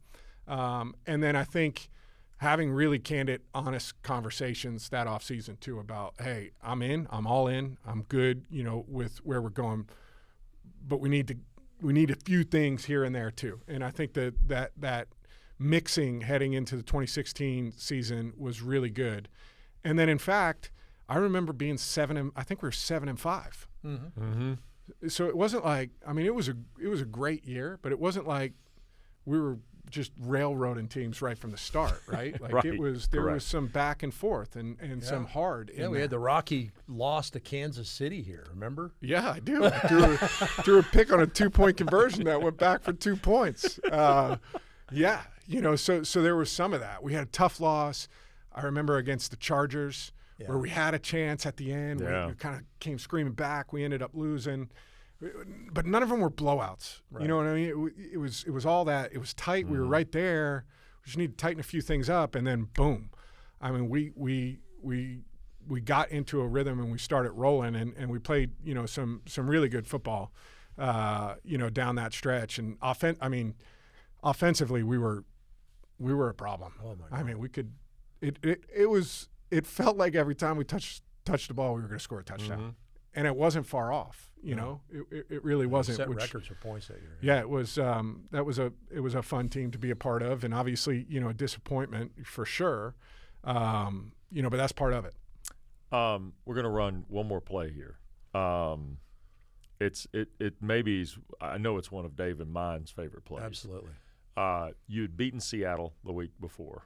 S2: And then I think having really candid, honest conversations that offseason too about, hey, I'm all in, I'm good, with where we're going, but we need a few things here and there too. And I think that mixing heading into the 2016 season was really good. And then, in fact, I remember being 7-5.
S3: Mm-hmm.
S1: Mm-hmm.
S2: So it wasn't like, it was a great year, but it wasn't like we were just railroading teams right from the start, right? Like
S1: Right.
S2: There was some back and forth and some hard.
S3: Yeah, we had the rocky loss to Kansas City here, remember?
S2: Yeah, I do. I threw a pick on a 2-point conversion that went back for 2 points. So there was some of that. We had a tough loss. I remember against the Chargers where we had a chance at the end.
S1: Yeah.
S2: We kind of came screaming back. We ended up losing. But none of them were blowouts. Right. You know what I mean? It was all that. It was tight. Mm-hmm. We were right there. We just need to tighten a few things up, and then boom. We got into a rhythm and we started rolling, and we played some really good football down that stretch. And offensively we were a problem.
S3: Oh my God.
S2: We could. It felt like every time we touched the ball we were going to score a touchdown. Mm-hmm. And it wasn't far off, It really wasn't.
S3: Set records for points that year.
S2: Yeah, it was. It was a fun team to be a part of, and obviously, a disappointment for sure. But that's part of it.
S1: We're going to run one more play here. It maybe I know it's one of Dave and mine's favorite plays.
S3: Absolutely.
S1: You'd beaten Seattle the week before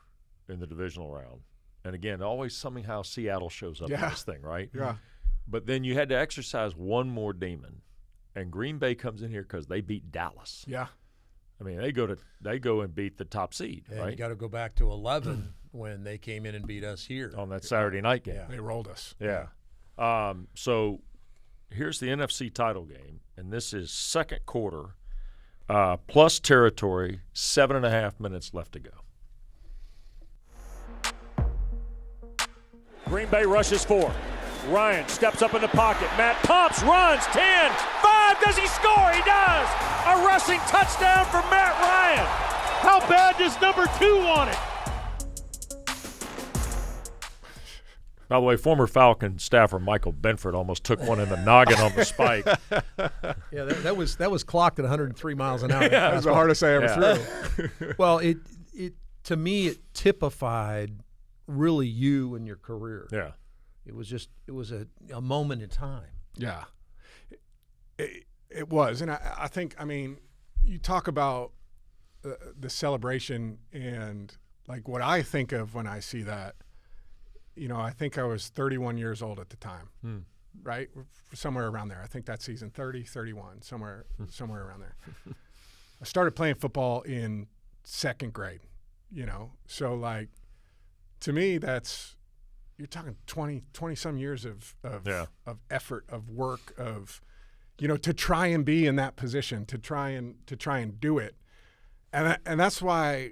S1: in the divisional round, and again, always somehow Seattle shows up in this thing, right?
S2: Yeah.
S1: But then you had to exercise one more demon, and Green Bay comes in here because they beat Dallas.
S2: Yeah.
S1: They go and beat the top seed, right?
S3: You got to go back to 11 when they came in and beat us here
S1: on that Saturday night game.
S3: Yeah.
S2: They rolled us.
S1: Yeah. So here's the NFC title game, and this is second quarter, plus territory, 7.5 minutes left to go.
S5: Green Bay rushes 4. Ryan steps up in the pocket. Matt pumps, runs, 10, 5. Does he score? He does. A rushing touchdown for Matt Ryan. How bad does number 2 want it?
S1: By the way, former Falcon staffer Michael Benford almost took one in the noggin on the spike.
S3: Yeah, that was clocked at 103 miles an hour.
S2: That was the hardest I ever threw.
S3: Well, it to me it typified really you and your career.
S1: Yeah.
S3: It was a moment in time.
S2: Yeah, it was. And I think, you talk about the celebration and like what I think of when I see that I think I was 31 years old at the time, right? Somewhere around there. I think that season, 30, 31, somewhere around there. I started playing football in second grade, So, like, to me, you're talking 20-some years of effort, of work, of, to try and be in that position, to try and do it. And that's why,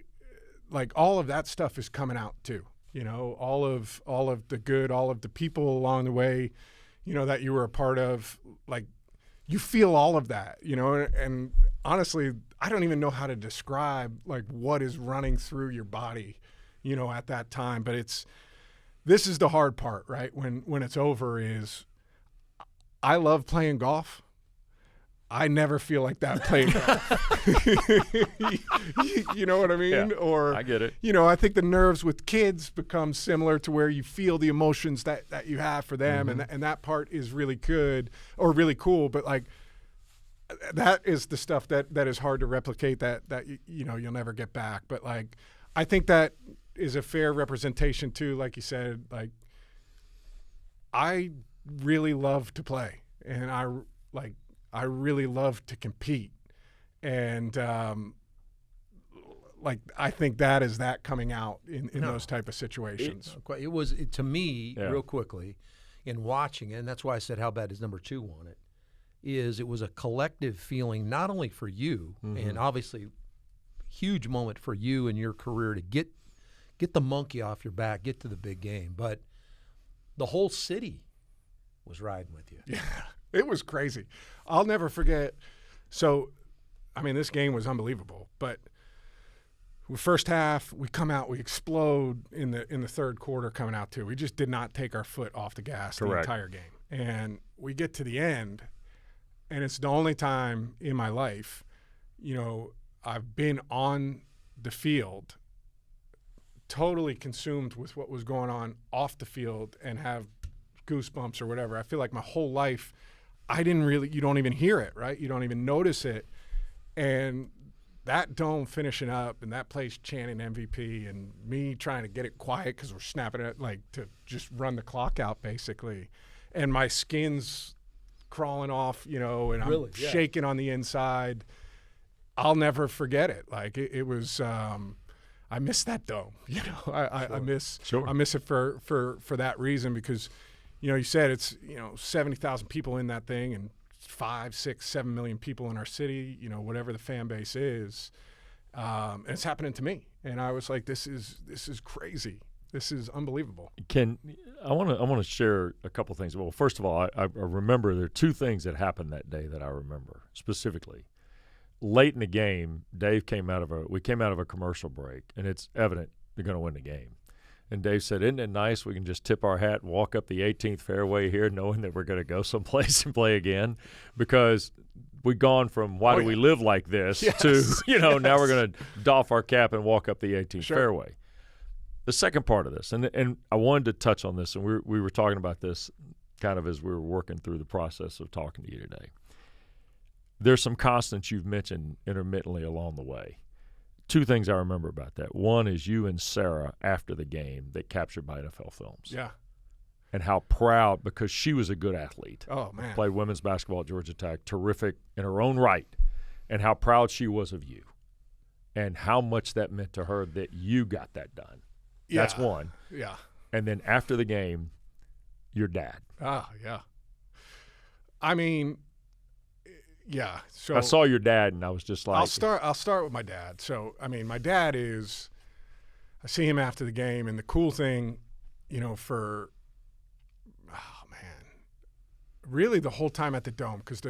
S2: like, all of that stuff is coming out too. All of the good, all of the people along the way, that you were a part of, like, you feel all of that, and honestly, I don't even know how to describe, like, what is running through your body, at that time. But this is the hard part, right? When it's over is I love playing golf. I never feel like that playing golf. You know what I mean?
S1: Yeah,
S2: or
S1: I get it.
S2: I think the nerves with kids become similar to where you feel the emotions that you have for them, and that part is really good or really cool. But, like, that is the stuff that is hard to replicate. That you'll never get back. But, like, I think that is a fair representation too. Like you said, like, I really love to play, and I really love to compete, and like, I think that is that coming out in those type of situations.
S3: It was to me, real quickly, in watching it, and that's why I said how bad is number 2 on it. It was a collective feeling, not only for you, and obviously huge moment for you in your career to get the monkey off your back, get to the big game, but the whole city was riding with you.
S2: Yeah. It was crazy. I'll never forget. So, I mean, this game was unbelievable. But first half, we come out, we explode in the third quarter coming out too. We just did not take our foot off the gas the entire game. And we get to the end, and it's the only time in my life, I've been on the field totally consumed with what was going on off the field and have goosebumps or whatever. I feel like my whole life – you don't even hear it, right? You don't even notice it. And that dome finishing up and that place chanting MVP and me trying to get it quiet because we're snapping it, like, to just run the clock out basically. And my skin's crawling off, and I'm shaking on the inside. I'll never forget it. Like, it was I miss that dome, I miss it for that reason because – you said it's 70,000 people in that thing and 5, 6, 7 million people in our city. Whatever the fan base is, and it's happening to me. And I was like, this is crazy. This is unbelievable.
S1: I want to share a couple things. Well, first of all, I remember there are 2 things that happened that day that I remember specifically. Late in the game, we came out of a commercial break, and it's evident you're going to win the game. And Dave said, isn't it nice we can just tip our hat and walk up the 18th fairway here knowing that we're going to go someplace and play again? Because we've gone from why do we live like this to, now we're going to doff our cap and walk up the 18th fairway. The second part of this, and I wanted to touch on this, and we were talking about this kind of as we were working through the process of talking to you today. There's some constants you've mentioned intermittently along the way. 2 things I remember about that. One is you and Sarah after the game that captured by NFL Films.
S2: Yeah.
S1: And how proud, because she was a good athlete.
S2: Oh, man.
S1: Played women's basketball at Georgia Tech, terrific in her own right, and how proud she was of you and how much that meant to her that you got that done.
S2: Yeah.
S1: That's one.
S2: Yeah.
S1: And then after the game, your dad.
S2: Ah, yeah. I mean – yeah. So
S1: I saw your dad, and I was just like,
S2: I'll start with my dad. So, I mean, my dad is – I see him after the game, and the cool thing, really the whole time at the Dome, because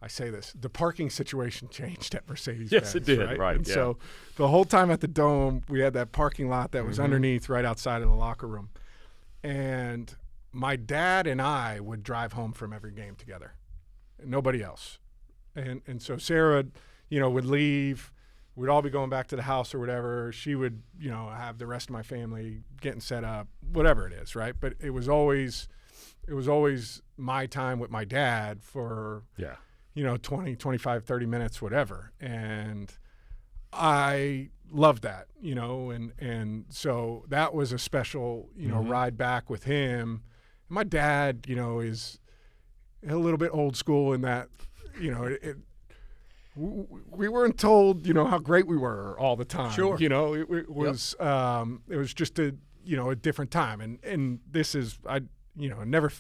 S2: I say this, the parking situation changed at Mercedes-Benz.
S1: Yes, it did, right.
S2: And so the whole time at the Dome, we had that parking lot that was underneath right outside of the locker room. And my dad and I would drive home from every game together, nobody else. And so Sarah, would leave. We'd all be going back to the house or whatever. She would, have the rest of my family getting set up, whatever it is, right? But it was always my time with my dad for 20, 25, 30 minutes, whatever. And I loved that, and so that was a special, ride back with him. My dad, is a little bit old school in that, we weren't told, how great we were all the time.
S3: Sure.
S2: It was it was just a different time, and this is never.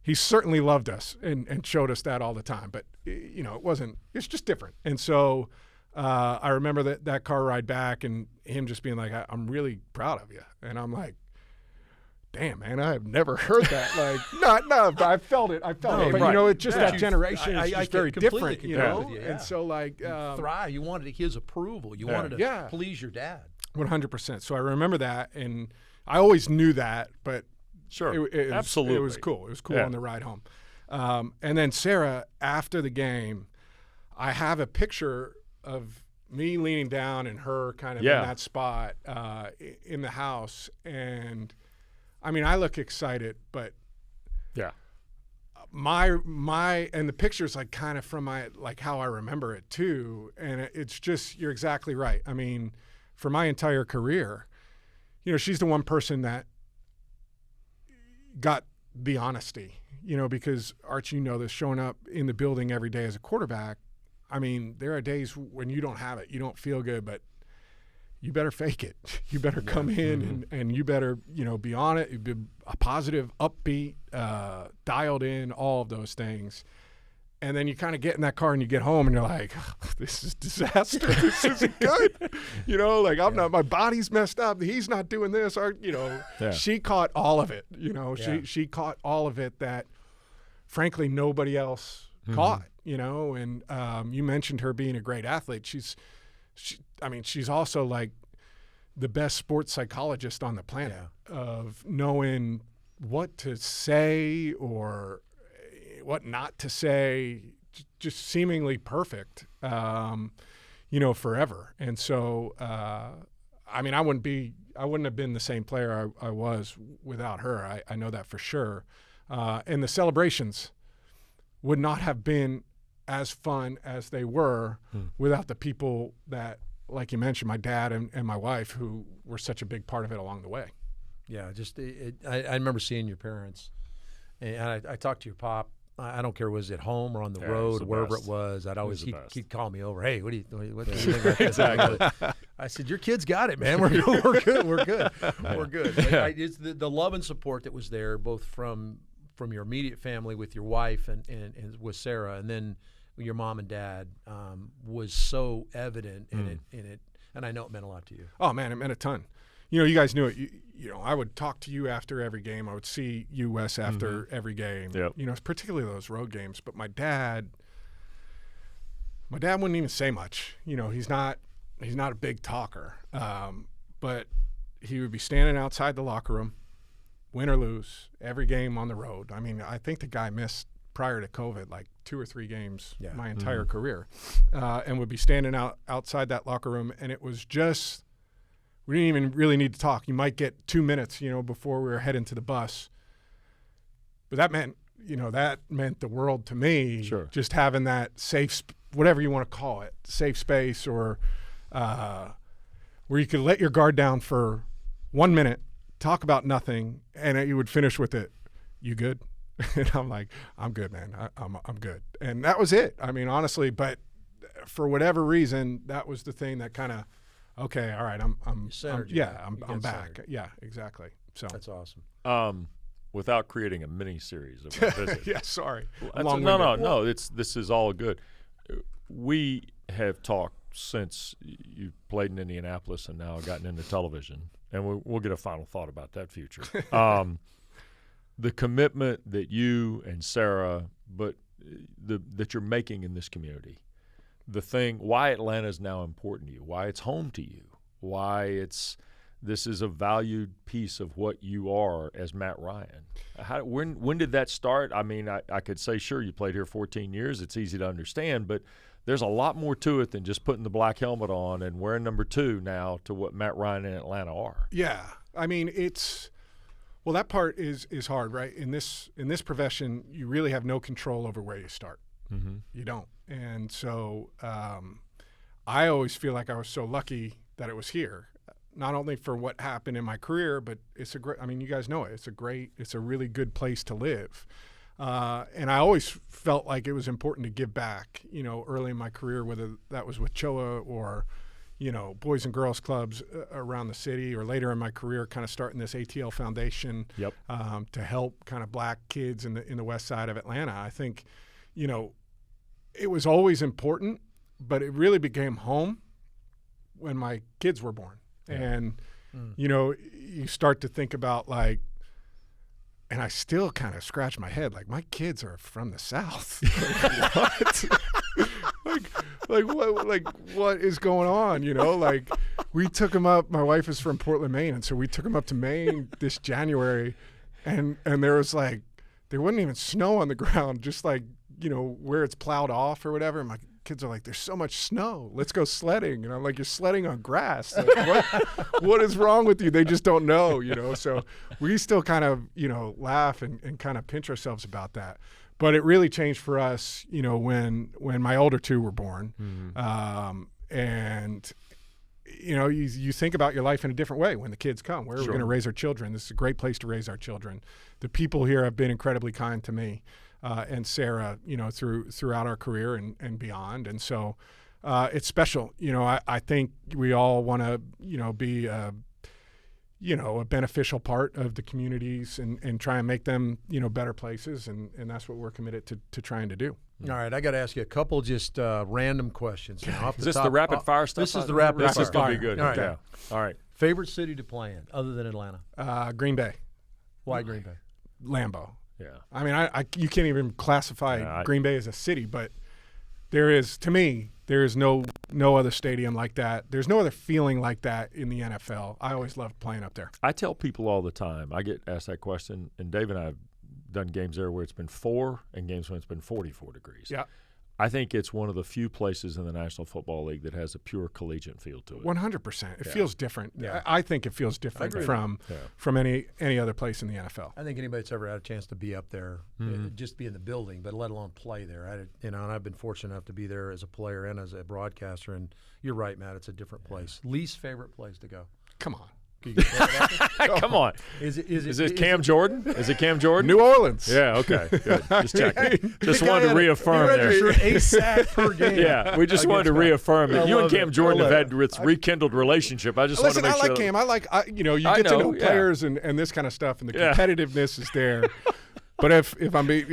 S2: He certainly loved us and showed us that all the time, but it's just different. And so I remember that car ride back and him just being like, I'm really proud of you. And I'm like, damn, man, I have never heard that. Like, but I felt it. But
S1: right.
S2: It's just that generation is just very different,
S3: with you, yeah.
S2: And so like,
S3: thrive. You wanted his approval. You wanted to please your dad.
S2: 100%. So I remember that, and I always knew that, but
S1: sure,
S2: absolutely, it was cool. It was cool on the ride home. And then Sarah, after the game, I have a picture of me leaning down and her kind of in that spot in the house, and I mean, I look excited, but my and the picture's like kind of from how I remember it too, and it's just, you're exactly right. I mean, for my entire career, she's the one person that got the honesty, because Archie, this, showing up in the building every day as a quarterback, I mean, there are days when you don't have it, you don't feel good, but you better fake it. You better come in and you better, be on it, be a positive, upbeat, dialed in, all of those things. And then you kind of get in that car and you get home and you're like, this is disaster. This isn't good. I'm not, my body's messed up. He's not doing this. She caught all of it. She caught all of it that, frankly, nobody else caught, and you mentioned her being a great athlete. She's also like the best sports psychologist on the planet of knowing what to say or what not to say, just seemingly perfect, forever. And so, I wouldn't have been the same player I was without her. I know that for sure. And the celebrations would not have been as fun as they were without the people that, like you mentioned, my dad and my wife, who were such a big part of it along the way.
S3: Yeah, I remember seeing your parents, and I talked to your pop. I don't care, was it home or on the road, wherever it was. I'd always he'd call me over. Hey, what do you think about this? Exactly. I said, your kid's got it, man. We're good. We're good. It's the love and support that was there, both from your immediate family with your wife and with Sarah, and then your mom and dad, was so evident in it. And I know it meant a lot to you.
S2: Oh man, it meant a ton. You guys knew it. I would talk to you after every game. I would see you, Wes, after every game. Yep. Particularly those road games. But my dad wouldn't even say much. He's not a big talker. But he would be standing outside the locker room, win or lose, every game on the road. I mean, I think the guy missed, prior to COVID, like 2 or 3 games my entire career, and would be standing outside that locker room, and it was just. We didn't even really need to talk. You might get 2 minutes, before we were heading to the bus. But that meant the world to me.
S1: Sure.
S2: Just having that safe, whatever you want to call it, safe space, or where you could let your guard down for 1 minute, talk about nothing, and you would finish with it. You good? And I'm like, I'm good, man. I'm good. And that was it. I mean, honestly, but for whatever reason, that was the thing that kind of. Okay, all right, I'm back.
S3: Centered.
S2: Yeah, exactly. So
S3: that's awesome.
S1: Without creating a mini series of our visit.
S2: Yeah, sorry.
S1: No. This is all good. We have talked since you played in Indianapolis and now gotten into television, and we'll get a final thought about that future. The commitment that you and Sarah, but that you're making in this community. Why Atlanta is now important to you, why it's home to you, why this is a valued piece of what you are as Matt Ryan. When did that start? I mean, I could say, sure, you played here 14 years. It's easy to understand, but there's a lot more to it than just putting the black helmet on and wearing number 2 now to what Matt Ryan and Atlanta are.
S2: Yeah, I mean, that part is hard, right? In this profession, you really have no control over where you start. Mm-hmm. You don't. And so I always feel like I was so lucky that it was here, not only for what happened in my career, but it's a great, I mean, you guys know it. It's a really good place to live. And I always felt like it was important to give back, early in my career, whether that was with CHOA or, boys and girls clubs around the city, or later in my career kind of starting this ATL Foundation to help kind of black kids in the west side of Atlanta. I think, it was always important, but it really became home when my kids were born. Yeah. And, you start to think about like, and I still kind of scratch my head, like my kids are from the South. What is going on? Like we took them up. My wife is from Portland, Maine, and so we took them up to Maine this January, and there was like there wasn't even snow on the ground, just like where it's plowed off or whatever. And my kids are like, "There's so much snow. Let's go sledding." And I'm like, "You're sledding on grass. Like, what is wrong with you?" They just don't know, So we still kind of laugh and kind of pinch ourselves about that. But it really changed for us, when my older two were born. Mm-hmm. And you think about your life in a different way when the kids come. Where are we going to raise our children? This is a great place to raise our children. The people here have been incredibly kind to me and Sarah, throughout our career and beyond. And so it's special. I think we all want to, be a beneficial part of the communities and try and make them, better places. And that's what we're committed to trying to do.
S3: All right, I got to ask you a couple just random questions.
S1: Is this the rapid fire stuff?
S3: This is the rapid fire.
S1: This is going to be good.
S3: All right.
S1: Yeah. All right.
S3: Favorite city to play in other than Atlanta?
S2: Green Bay.
S3: Why Green Bay?
S2: Lambeau.
S1: Yeah.
S2: I mean, you can't even classify Green Bay as a city, but to me, there is no other stadium like that. There's no other feeling like that in the NFL. I always loved playing up there.
S1: I tell people all the time, I get asked that question, and Dave and I have done games there where it's been 4 and games when it's been 44 degrees.
S2: Yeah.
S1: I think it's one of the few places in the National Football League that has a pure collegiate feel to it.
S2: 100%. It feels different. Yeah. I think it feels different from any other place in the NFL.
S3: I think anybody that's ever had a chance to be up there, just be in the building, but let alone play there. And I've been fortunate enough to be there as a player and as a broadcaster. And you're right, Matt. It's a different place. Least favorite place to go?
S2: Come on.
S1: Come on. Is it Cam Jordan? Is it Cam Jordan?
S2: New Orleans.
S1: Yeah, okay. Good. Just checking. Just wanted to reaffirm there.
S3: A sack per game.
S1: Yeah, we just wanted to reaffirm that you and Cam Jordan have had this rekindled relationship. I just want to make sure.
S2: I like Cam. You get to know players and this kind of stuff, and the competitiveness is there. But if I'm being,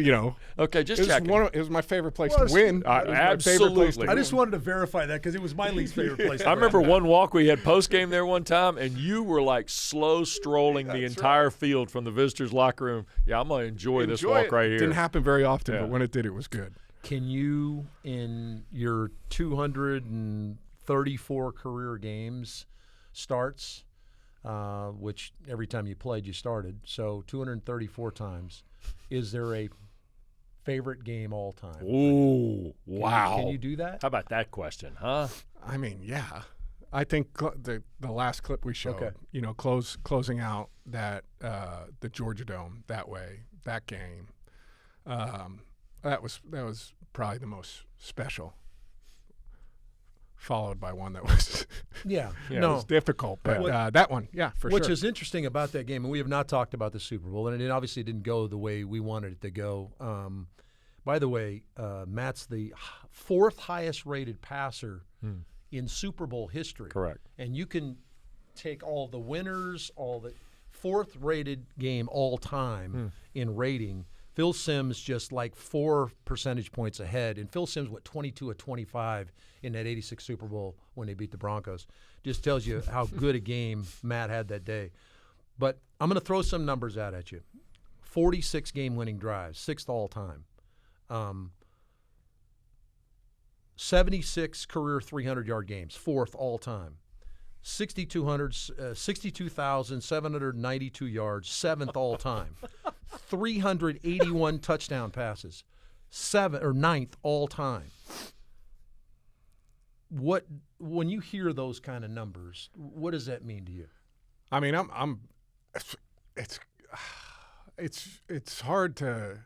S1: okay, just checking.
S2: It was my favorite place to win.
S1: Absolutely.
S3: I just wanted to verify that because it was my least favorite place.
S1: I remember one walk we had post game there one time, and you were like slow strolling the entire field from the visitors' locker room. Yeah, I'm gonna enjoy this walk right here.
S2: It didn't happen very often, but when it did, it was good.
S3: Can you, in your 234 career games starts, which every time you played, you started, so 234 times. Is there a favorite game all time?
S1: Ooh, wow.
S3: Can you do that?
S1: How about that question, huh?
S2: I mean, yeah. I think the last clip we showed, closing out that the Georgia Dome that way, that game, that was probably the most special. Followed by one that was it was difficult, but that one, for sure.
S3: Which is interesting about that game, and we have not talked about the Super Bowl, and it obviously didn't go the way we wanted it to go. By the way, Matt's the 4th highest rated passer in Super Bowl history.
S1: Correct.
S3: And you can take all the winners, all the 4th rated game all time in rating. Phil Simms just like 4 percentage points ahead, and Phil Simms 22 of 25 in that '86 Super Bowl when they beat the Broncos. Just tells you how good a game Matt had that day. But I'm going to throw some numbers out at you. 46 game-winning drives, 6th all time. 76 career 300-yard games, 4th all time. 62,792 yards, 7th all time. 381 touchdown passes, 9th all time. When you hear those kind of numbers, what does that mean to you?
S2: I mean, it's hard to.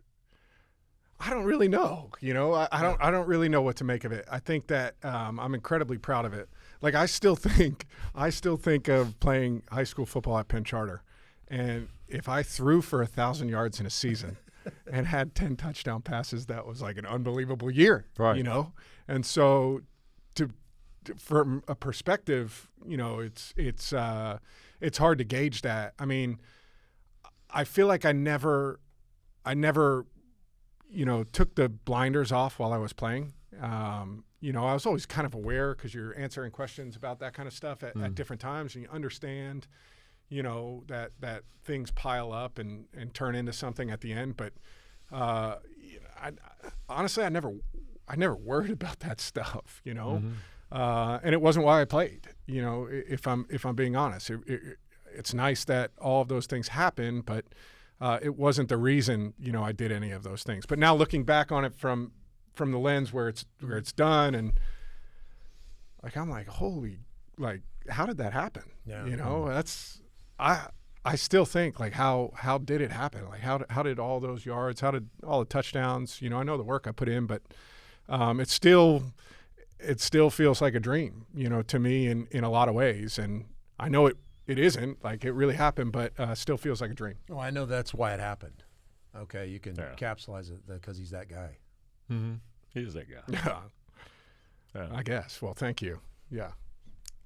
S2: I don't really know. I don't really know what to make of it. I think that I'm incredibly proud of it. Like I still think of playing high school football at Penn Charter, and if I threw for 1,000 yards in a season and had 10 touchdown passes, that was like an unbelievable year.
S1: Right.
S2: And so from a perspective, it's hard to gauge that. I mean, I feel like I never took the blinders off while I was playing. I was always kind of aware because you're answering questions about that kind of stuff at different times, and you understand, that things pile up and turn into something at the end. But honestly, I never worried about that stuff, and it wasn't why I played. If I'm being honest, it's nice that all of those things happen, but it wasn't the reason, I did any of those things. But now looking back on it from the lens where it's done, and like I'm like, holy, like how did that happen?
S3: Yeah.
S2: That's I still think like how did it happen? Like how did all those yards? How did all the touchdowns? I know the work I put in, but it still feels like a dream, to me in a lot of ways, and I know it isn't like it really happened, but still feels like a dream.
S3: Oh, I know that's why it happened. Okay, you can capsulize it because he's that guy.
S1: Mm-hmm. He's that guy.
S2: Yeah. I guess. Well, thank you. Yeah.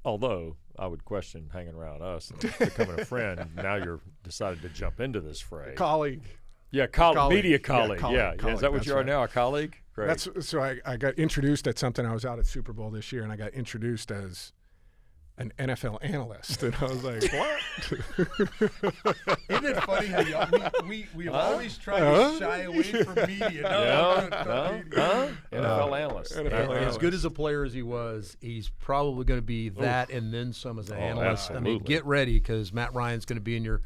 S1: Although I would question hanging around us and becoming a friend. Now you're decided to jump into this fray.
S2: Colleague.
S1: Yeah, media colleague. Yeah. Is that what you are now, a colleague? Great.
S2: So I got introduced at something. I was out at Super Bowl this year, and I got introduced as an NFL analyst, and I was like, "What?"
S3: Isn't it funny how we've always tried to shy away from media?
S1: NFL analyst.
S3: As good as a player as he was, he's probably going to be that and then some as an analyst.
S1: Absolutely.
S3: I mean, get ready because Matt Ryan's going to be in your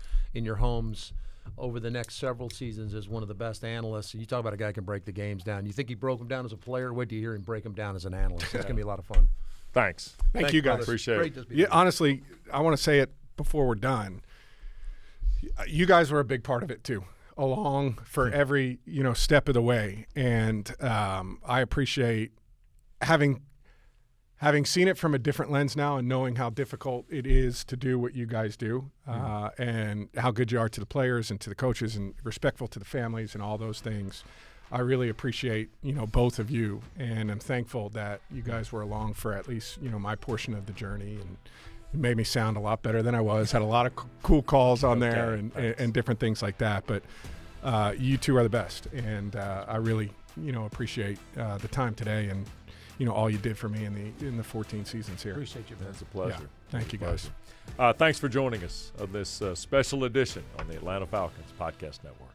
S3: homes over the next several seasons as one of the best analysts. You talk about a guy who can break the games down. You think he broke them down as a player? Wait till you hear him break them down as an analyst. It's going to be a lot of fun.
S1: Thanks.
S2: Thank you, guys.
S3: Brothers.
S1: Appreciate
S3: Great
S1: it.
S2: Yeah, honestly, I want to say it before we're done. You guys were a big part of it too, along for every step of the way, and I appreciate having seen it from a different lens now and knowing how difficult it is to do what you guys do, and how good you are to the players and to the coaches and respectful to the families and all those things. I really appreciate, both of you, and I'm thankful that you guys were along for at least, my portion of the journey, and it made me sound a lot better than I was. Had a lot of cool calls on there and different things like that. But you two are the best, and I really, appreciate the time today and, all you did for me in the 14 seasons here.
S3: Appreciate you, man.
S1: It's a pleasure.
S2: Yeah. Thank you, guys.
S1: Thanks for joining us on this special edition on the Atlanta Falcons Podcast Network.